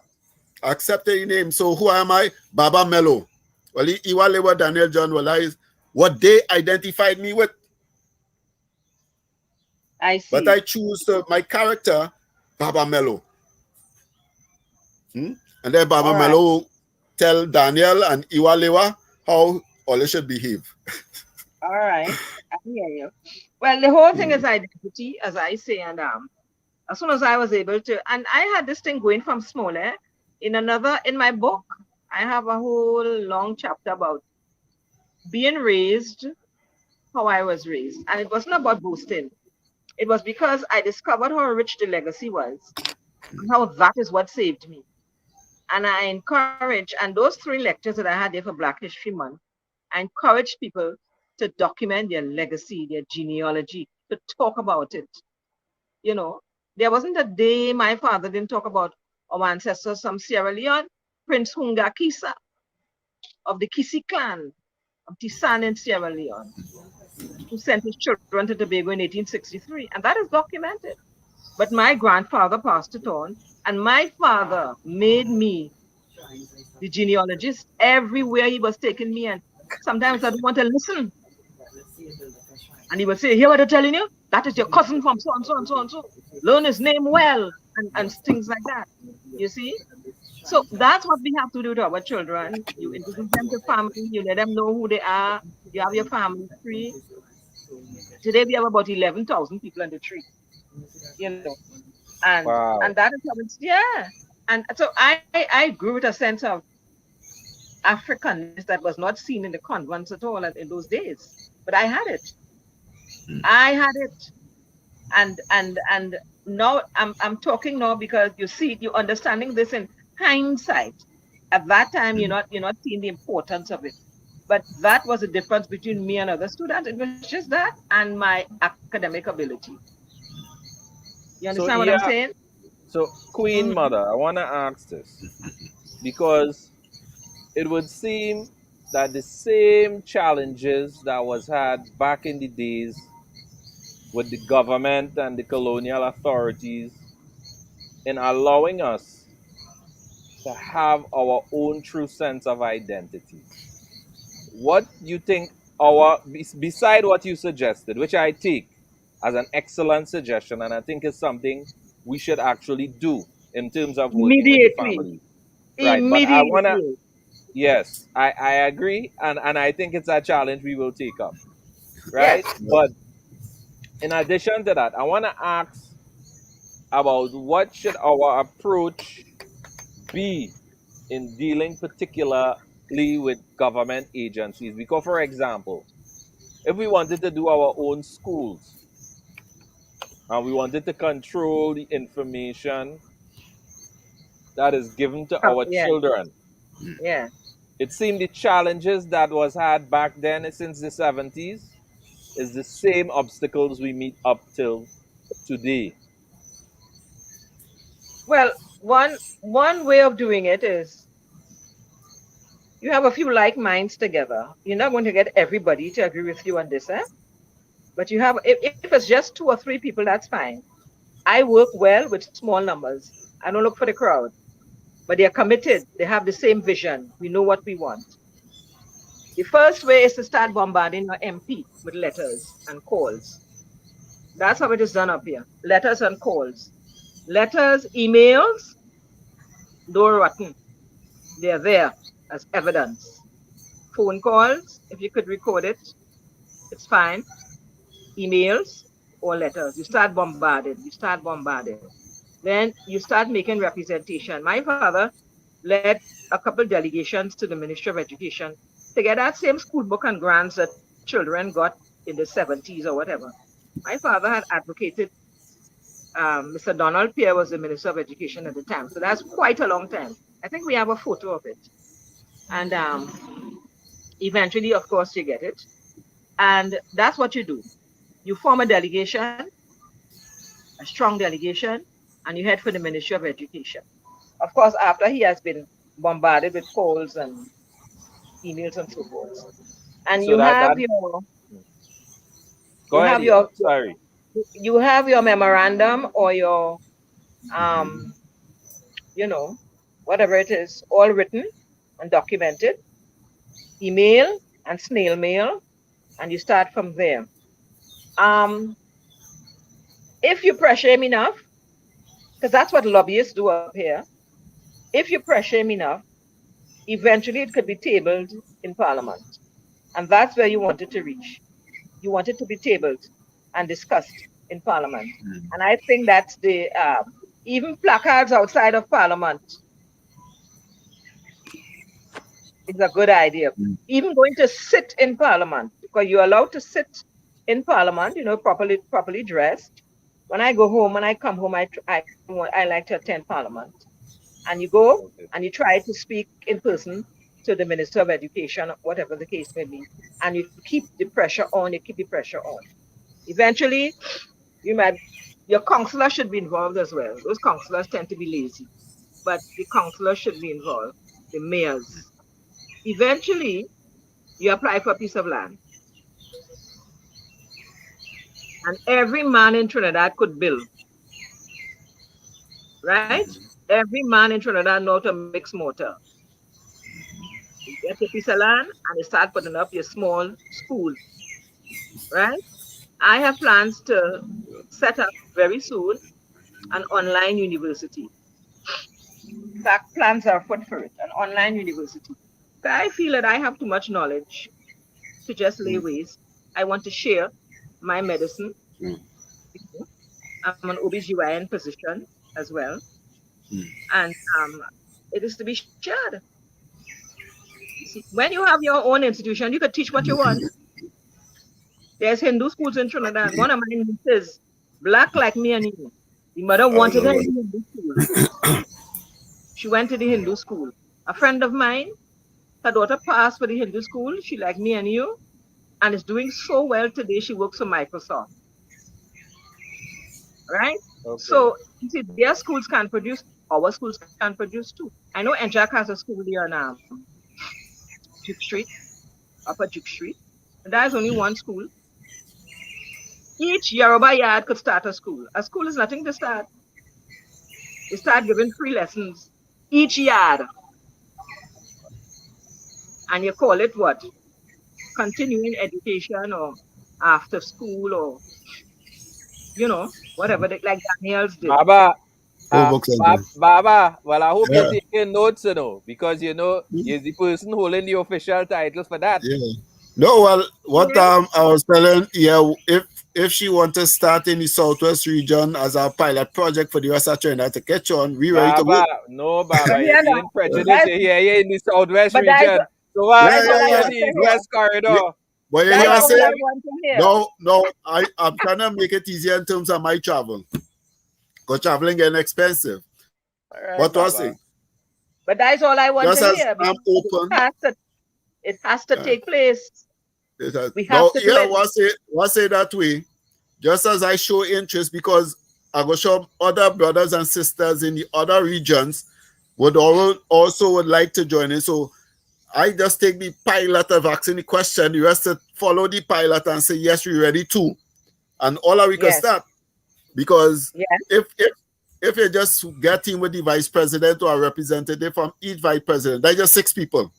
I accepted the name. So who am I? Baba Mellow. Well, Iwa Daniel John was what they identified me with. I see. But I choose my character, Baba Mellow. And then Baba All right. Mellow tell Daniel and Iwa how all should behave. All right. I hear you. Well, the whole thing is identity, as I say, and as soon as I was able to, and I had this thing going from smaller. In my book, I have a whole long chapter about being raised, how I was raised. And it wasn't about boasting. It was because I discovered how rich the legacy was, and how that is what saved me. And I encourage, and those 3 lectures that I had there for Black History Month, I encourage people to document their legacy, their genealogy, to talk about it. You know, there wasn't a day my father didn't talk about our ancestors from Sierra Leone, Prince Hunga Kisa of the Kisi clan of Tisan in Sierra Leone, who sent his children to Tobago in 1863. And that is documented. But my grandfather passed it on, and my father made me the genealogist everywhere he was taking me. And sometimes I don't want to listen. And he would say, "Hear what I'm telling you? That is your cousin from so and so and so and so. Learn his name well," and things like that. You see? So that's what we have to do to our children. You introduce them to family, you let them know who they are, you have your family tree. Today we have about 11,000 people on the tree. You know. And Wow. and that is how it's, yeah. And so I grew with a sense of Africanness that was not seen in the convents at all in those days. But I had it. I had it. And now I'm talking now because you see, you're understanding this in hindsight. At that time, you're not seeing the importance of it. But that was the difference between me and other students. It was just that and my academic ability. You So understand what I'm saying? So Queen Mother, I want to ask this because it would seem that the same challenges that was had back in the days with the government and the colonial authorities in allowing us to have our own true sense of identity. What do you think beside what you suggested, which I take as an excellent suggestion, and I think is something we should actually do in terms of working with the Immediately. family. Right. But I wanna Immediately. yes, I agree and I think it's a challenge we will take up. Right? Yes. But in addition to that, I wanna ask about what should our approach be in dealing particularly with government agencies. Because for example, if we wanted to do our own schools and we wanted to control the information that is given to Oh, our yeah. children, Yeah. it seemed the challenges that was had back then since the 70s is the same obstacles we meet up till today. Well, one way of doing it is you have a few like minds together. You're not going to get everybody to agree with you on this, eh? But you have, if it's just 2 or 3 people, that's fine. I work well with small numbers. I don't look for the crowd, but they are committed. They have the same vision. We know what we want. The first way is to start bombarding your MP with letters and calls. That's how it is done up here. Letters and calls. Letters, emails, door rotten. They're there as evidence. Phone calls, if you could record it, it's fine. Emails or letters. You start bombarding. You start bombarding. Then you start making representation. My father led a couple delegations to the Ministry of Education to get that same school book and grants that children got in the 70s or whatever. My father had advocated, Mr. Donald Pierre was the Minister of Education at the time. So that's quite a long time. I think we have a photo of it. And eventually, of course, you get it. And that's what you do. You form a delegation, a strong delegation, and you head for the Ministry of Education. Of course, after he has been bombarded with calls and emails and so forth. And So you have that your go ahead, Ian. Sorry. you have your memorandum or your um you know whatever it is all written and documented, email and snail mail, and you start from there. Um, if you pressure him enough, because that's what lobbyists do up here, if you pressure him enough, eventually it could be tabled in Parliament. And that's where you want it to reach. You want it to be tabled and discussed in Parliament. And I think that's the, even placards outside of Parliament is a good idea. Even going to sit in Parliament, because you're allowed to sit in Parliament, properly dressed. When I go home, when I come home, I like to attend Parliament. And you go and you try to speak in person to the Minister of Education, whatever the case may be, and you keep the pressure on, you keep the pressure on. Eventually, your counselor should be involved as well. Those counselors tend to be lazy, but the counselor should be involved, the mayors. Eventually, you apply for a piece of land. And every man in Trinidad could build, right? Every man in Trinidad knows to mix mortar. You get a piece of land and you start putting up your small school, right? I have plans to set up very soon an online university. In fact, plans are afoot for it, an online university. But I feel that I have too much knowledge to just lay waste. I want to share my medicine. I'm an OBGYN physician as well. And it is to be shared. See, when you have your own institution, you could teach what you want. There's Hindu schools in Trinidad. One of my nieces, black like me and you. The mother wanted her in the Hindu school. She went to the Hindu school. A friend of mine, her daughter passed for the Hindu school. She like me and you, and is doing so well today. She works for Microsoft. Right? Okay. So you see, their schools can produce, our schools can produce too. I know NJAC has a school here on Duke Street, Upper Duke Street. And that is only one school. Each Yoruba yard could start a school. A school is nothing to start. They start giving free lessons each yard. And you call it what? Continuing education or after school or, whatever, like Daniels did. Baba, Books and things. Baba, well, I hope Yeah. you're taking notes, because you're the person holding the official title for that. Yeah. No, well, what I was telling, if she wants to start in the Southwest region as a pilot project for the rest of Trinidad to catch on, we ready to go. No, Baba, Yeah, you're in prejudice. You're in the Southwest but that's- region. So that's all I you're want the to East West corridor. But you That's hear what I all say? I want to hear. No, I'm trying to make it easier in terms of my travel. Because traveling getting expensive. Right, What was Baba. it? But that's all I want Just to as hear. I'm open. It has to take place. We Now, have to do it. what's it that way? Just as I show interest, because I go show other brothers and sisters in the other regions would also like to join in. So I just take the pilot of asking the question, the rest to follow the pilot and say, yes, we're ready too. And all we can start. Because if you just get in with the vice president or a representative from each vice president, that's just 6 people.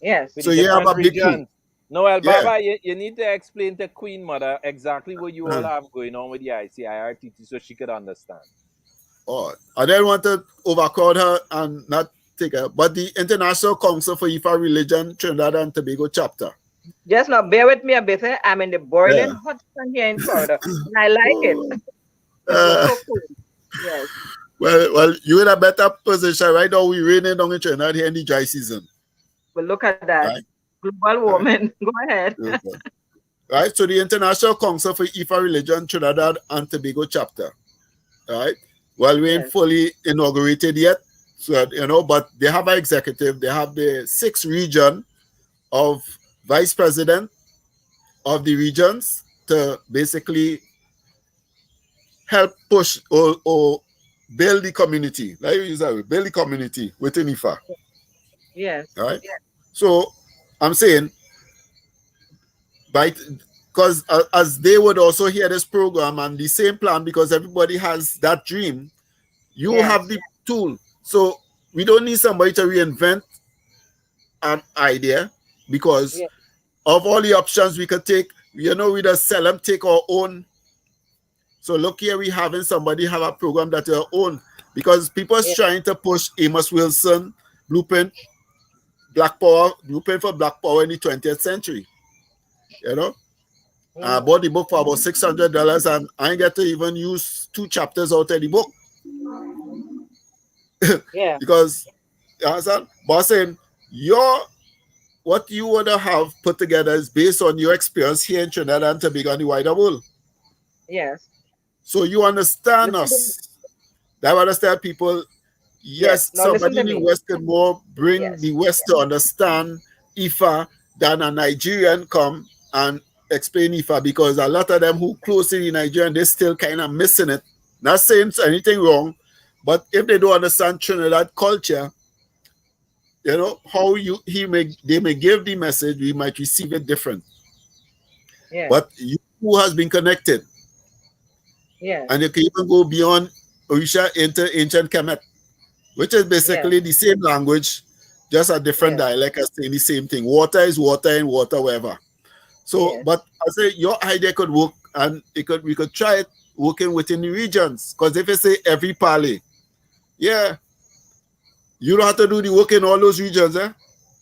Yes. So you have a big pool. No, well, Yeah. Baba, you need to explain to Queen Mother exactly what you all have going on with the ICIRTT so she could understand. Oh, I didn't want to overcrowd her and not take her. But the International Council for Ifa Religion, Trinidad and Tobago chapter. Just now, bear with me a bit. I'm in the boiling Yeah. hot sun here in Florida, and I like it. Oh, It was so cool. Yes. well, you're in a better position right now. We're raining down in Trinidad here in the dry season. But look at that. Right? Global Right. warming. Go ahead. Okay. Right. So the International Council for Ifa Religion, Trinidad and Tobago chapter. Right. Well, we ain't Yes. fully inaugurated yet. So, but they have an executive. They have the 6th region of vice president of the regions to basically help push or build the community. Like you use that word, build the community within IFA. Yes. All right. So I'm saying, because as they would also hear this program and the same plan, because everybody has that dream, you have the tool. So we don't need somebody to reinvent an idea, because of all the options we could take, we just sell them, take our own. So look here, we having somebody have a program that their own, because people is trying to push Amos Wilson blueprint, blueprint for Black Power in the 20th century. I bought the book for about $600, and I ain't get to even use 2 chapters out of the book. Yeah. Because, you understand? But saying, what you would have put together is based on your experience here in Trinidad and Tobago and the wider world. Yes. So you understand us. I understand people. Yes, Now somebody in listen the to me. West can more bring the West to understand IFA than a Nigerian come and explain IFA, because a lot of them who close in the Nigerian, they still kind of missing it. Not saying anything wrong, but if they don't understand Trinidad culture, how they may give the message, we might receive it different. Yeah. But you who has been connected, and you can even go beyond Orisa into ancient Kemet, which is basically the same language, just a different dialect as saying the same thing. Water is water in water wherever. So, but I say your idea could work, and we could try it working within the regions. Because if you say every parley, you don't have to do the work in all those regions,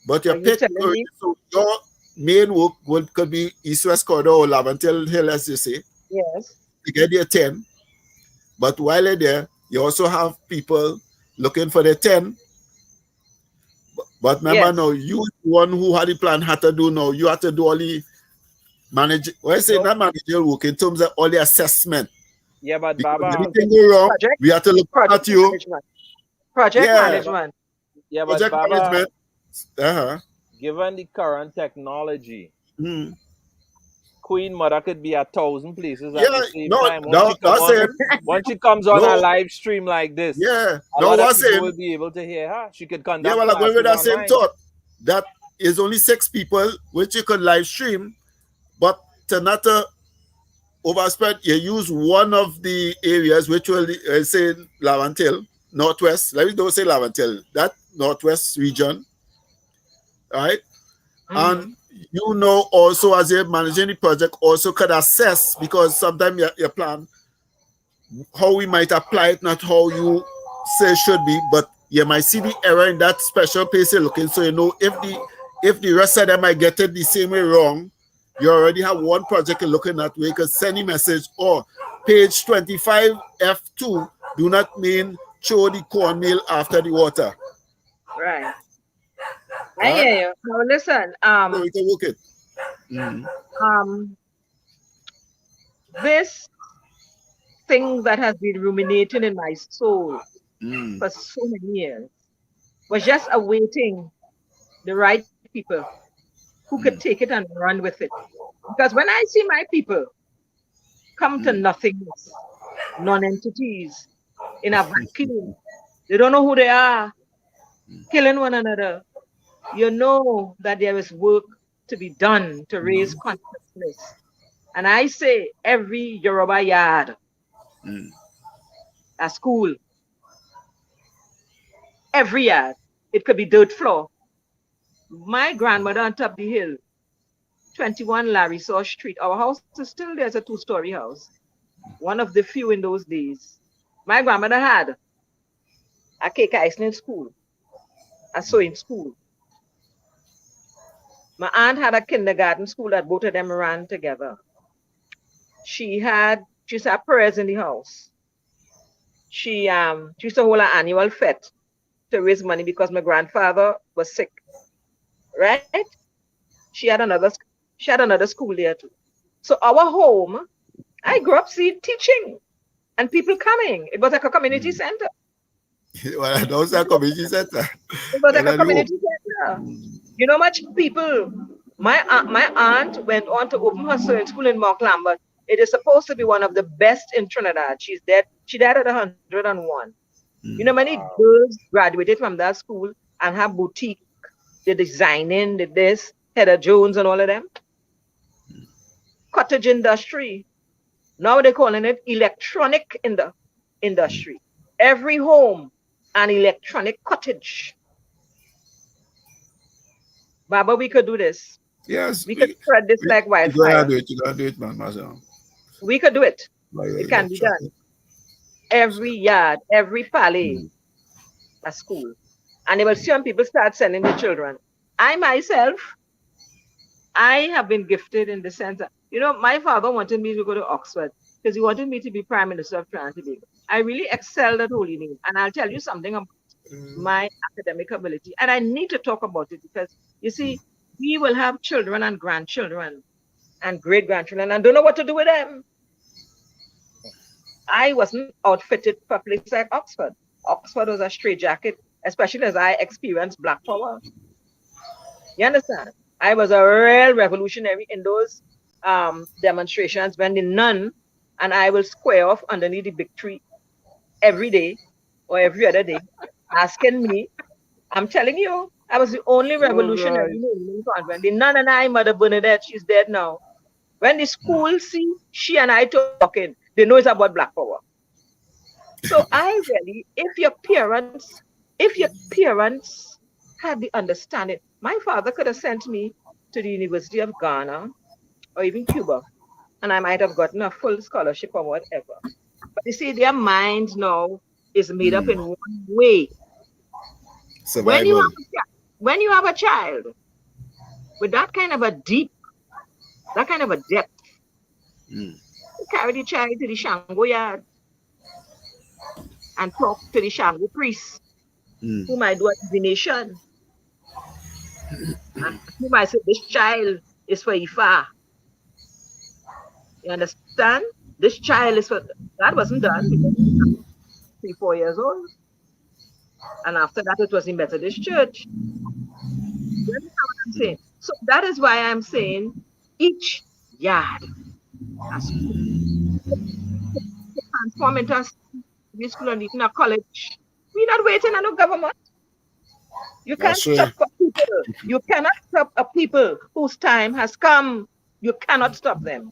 but you pick. So your main work could be East-West Corridor or Lavantil Hill, as you say. Yes. You get your 10. But while you're there, you also have people looking for the 10. But remember now, you one who had the plan had to do now. You have to do all the not managerial work in terms of all the assessment. Yeah, but because Baba, anything go wrong, we have to look at you. Management. Project management. Yeah, but project Baba, management. Given the current technology, Queen Mother could be 1,000 places at the same time. Once she comes on a live stream like this, a lot of people will be able to hear her. She could conduct classes I go with that same online. thought. That is only 6 people, which you could live stream, but to not overspread, you use one of the areas, which will say Lavantil, Northwest. Let me don't say Lavantil, that Northwest region, right? And also as you're managing the project, also could assess, because sometimes you plan how we might apply it, not how you say should be, but you might see the error in that special place you're looking. So if the rest of them might get it the same way wrong, you already have one project you're looking at where you can send a message, or page 25 F2 do not mean throw the cornmeal after the water. Right. I hear you. Now listen, so we can work it. This thing that has been ruminating in my soul for so many years was just awaiting the right people who could take it and run with it. Because when I see my people come to nothingness, non-entities, in a vacuum, they don't know who they are, killing one another, you know that there is work to be done to raise consciousness. And I say every Yoruba yard, a school, every yard, it could be dirt floor. My grandmother on top of the hill 21 Larry Street. Our house is still there. It's a two-story house. One of the few in those days. My grandmother had a cake icing school, a sewing school. My aunt had a kindergarten school that both of them ran together. She used to have prayers in the house. She used to hold an annual fete to raise money because my grandfather was sick. Right? She had another school there too. So our home, I grew up seeing teaching and people coming. It was like a community center. Well, those are community center. It was like a community center. You know, much people. My aunt went on to open her sewing school in Mount Lambert. It is supposed to be one of the best in Trinidad. She's dead. She died at 101. You know, many girls graduated from that school and have boutique. The designing, the this, Heather Jones and all of them. Cottage industry. Now they're calling it electronic industry. Every home, an electronic cottage. Baba, we could do this. Yes. We could spread this like wildfire. You gotta do it, man, Marcel. We could do it. It can be done. Every yard, every palais, a school. And they will see when people start sending the children. I myself, I have been gifted in the sense that, you know, my father wanted me to go to Oxford because he wanted me to be Prime Minister of Trinidad and Tobago. I really excelled at Holy Name. And I'll tell you something about my academic ability. And I need to talk about it because, you see, we will have children and grandchildren and great-grandchildren and don't know what to do with them. I wasn't outfitted for a place like Oxford. Oxford was a straitjacket, especially as I experienced Black Power. You understand? I was a real revolutionary in those demonstrations when the nun and I will square off underneath the big tree every day or every other day, asking me. I'm telling you, I was the only revolutionary in convent. The nun and I, Mother Bernadette, she's dead now. When the school see she and I talking, they know it's about Black Power. So I really, if your parents had the understanding, my father could have sent me to the University of Ghana or even Cuba, and I might have gotten a full scholarship or whatever. But you see, their mind now is made up in one way. Survival. When you have a child with that kind of a depth, you carry the child to the Shango yard and talk to the Shango priest who might do a divination. And who might say, this child is for Ifa. You understand? This child is for... That wasn't done because he was 3-4 years old. And after that, it was in Methodist Church. You understand what I'm saying? So that is why I'm saying each yard has to transform into a school and even a college. We're not waiting on no government. You can't stop for people. You cannot stop a people whose time has come. You cannot stop them.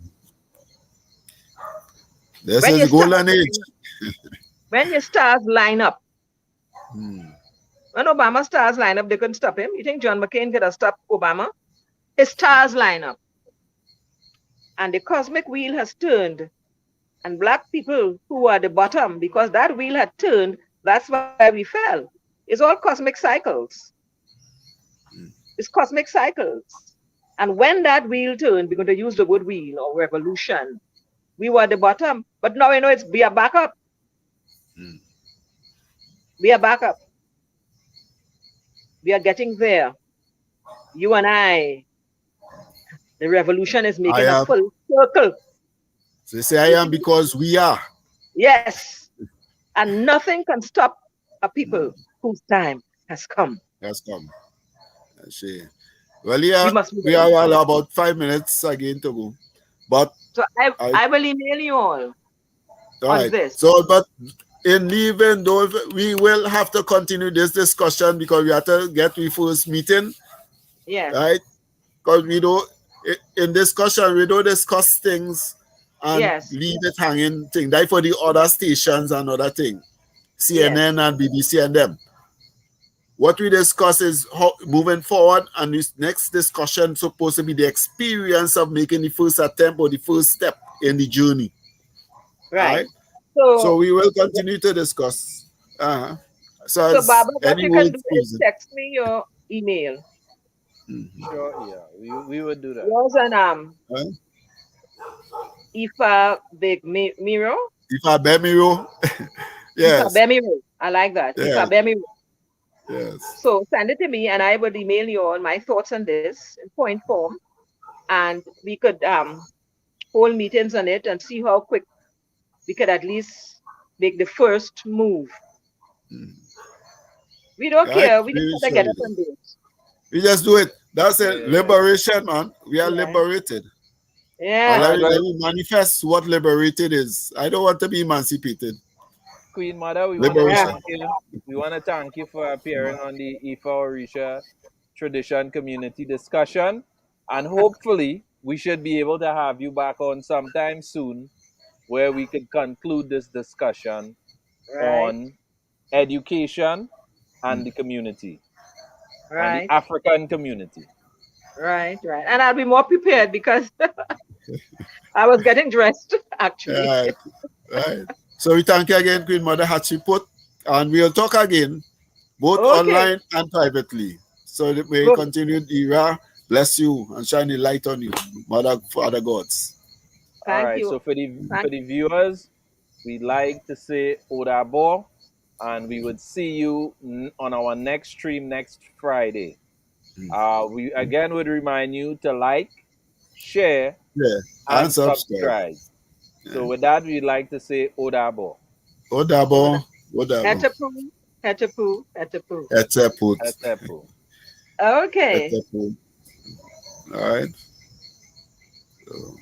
This is the golden age. When your stars line up, when Obama's stars line up, they couldn't stop him. You think John McCain could have stopped Obama? His stars line up. And the cosmic wheel has turned. And Black people who are at the bottom, because that wheel had turned, that's why we fell. It's all cosmic cycles. It's cosmic cycles. And when that wheel turned, we're going to use the word wheel or revolution. We were at the bottom, but now we know we are back up. We are back up. We are getting there. You and I. The revolution is making a full circle. So they say I am because we are. Yes. And nothing can stop a people whose time has come. Has come. I see. Well, yeah, we have about 5 minutes again to go. But so I will email you all on this. So, but in leaving, though, we will have to continue this discussion because we have to get the first meeting. Yes. Right? Because we don't, in discussion, we don't discuss things and leave it hanging thing. That for the other stations and other things. CNN and BBC and them. what we discuss is how moving forward, and this next discussion supposed to be the experience of making the first attempt or the first step in the journey. Right. Right? So, So we will continue to discuss. So so Baba, what any you can do words, is please? text me your email. Sure, yeah, we would do that. Yours and Huh? Ifa Big Miro. If I bear me wrong, Ifa yes, Bemiro. I like that. yes, Ifa Bemiro. yes. So send it to me, and I would email you all my thoughts on this in point form, and we could hold meetings on it and see how quick we could at least make the first move. We don't Right? care. We just Really gotta get surely. up and do it. We just do it. That's Yeah, it. yeah, yeah. Liberation, man. We are Yeah. liberated. All Yeah. right, Let well, me manifest what liberated is. I don't want to be emancipated. Queen Mother, we want to Yeah. Liberation. thank you. We want to thank you for appearing on the Ifa Orisa Tradition Community Discussion. And hopefully, we should be able to have you back on sometime soon where we could conclude this discussion Right. on education and the community, and the Right. African community. Right. Right. And I'll be more prepared because I was getting dressed actually. Right. Right. So we thank you again, Queen Mother Hatsheput. And we'll talk again, both Okay. online and privately. So that we Good. continue the era. Bless you and shine the light on you, Mother, Father gods. All Thank right, you. so for the Thank viewers, we'd like to say Odabo, and we would see you on our next stream next Friday. We again would remind you to like, share, Yeah. And and subscribe. subscribe. Yeah. So with that, we'd like to say Odabo. Odabo. Odabo. Etapu. Etapu. Etapu. Eteput. Etepo. Okay. Eteput. All right. So.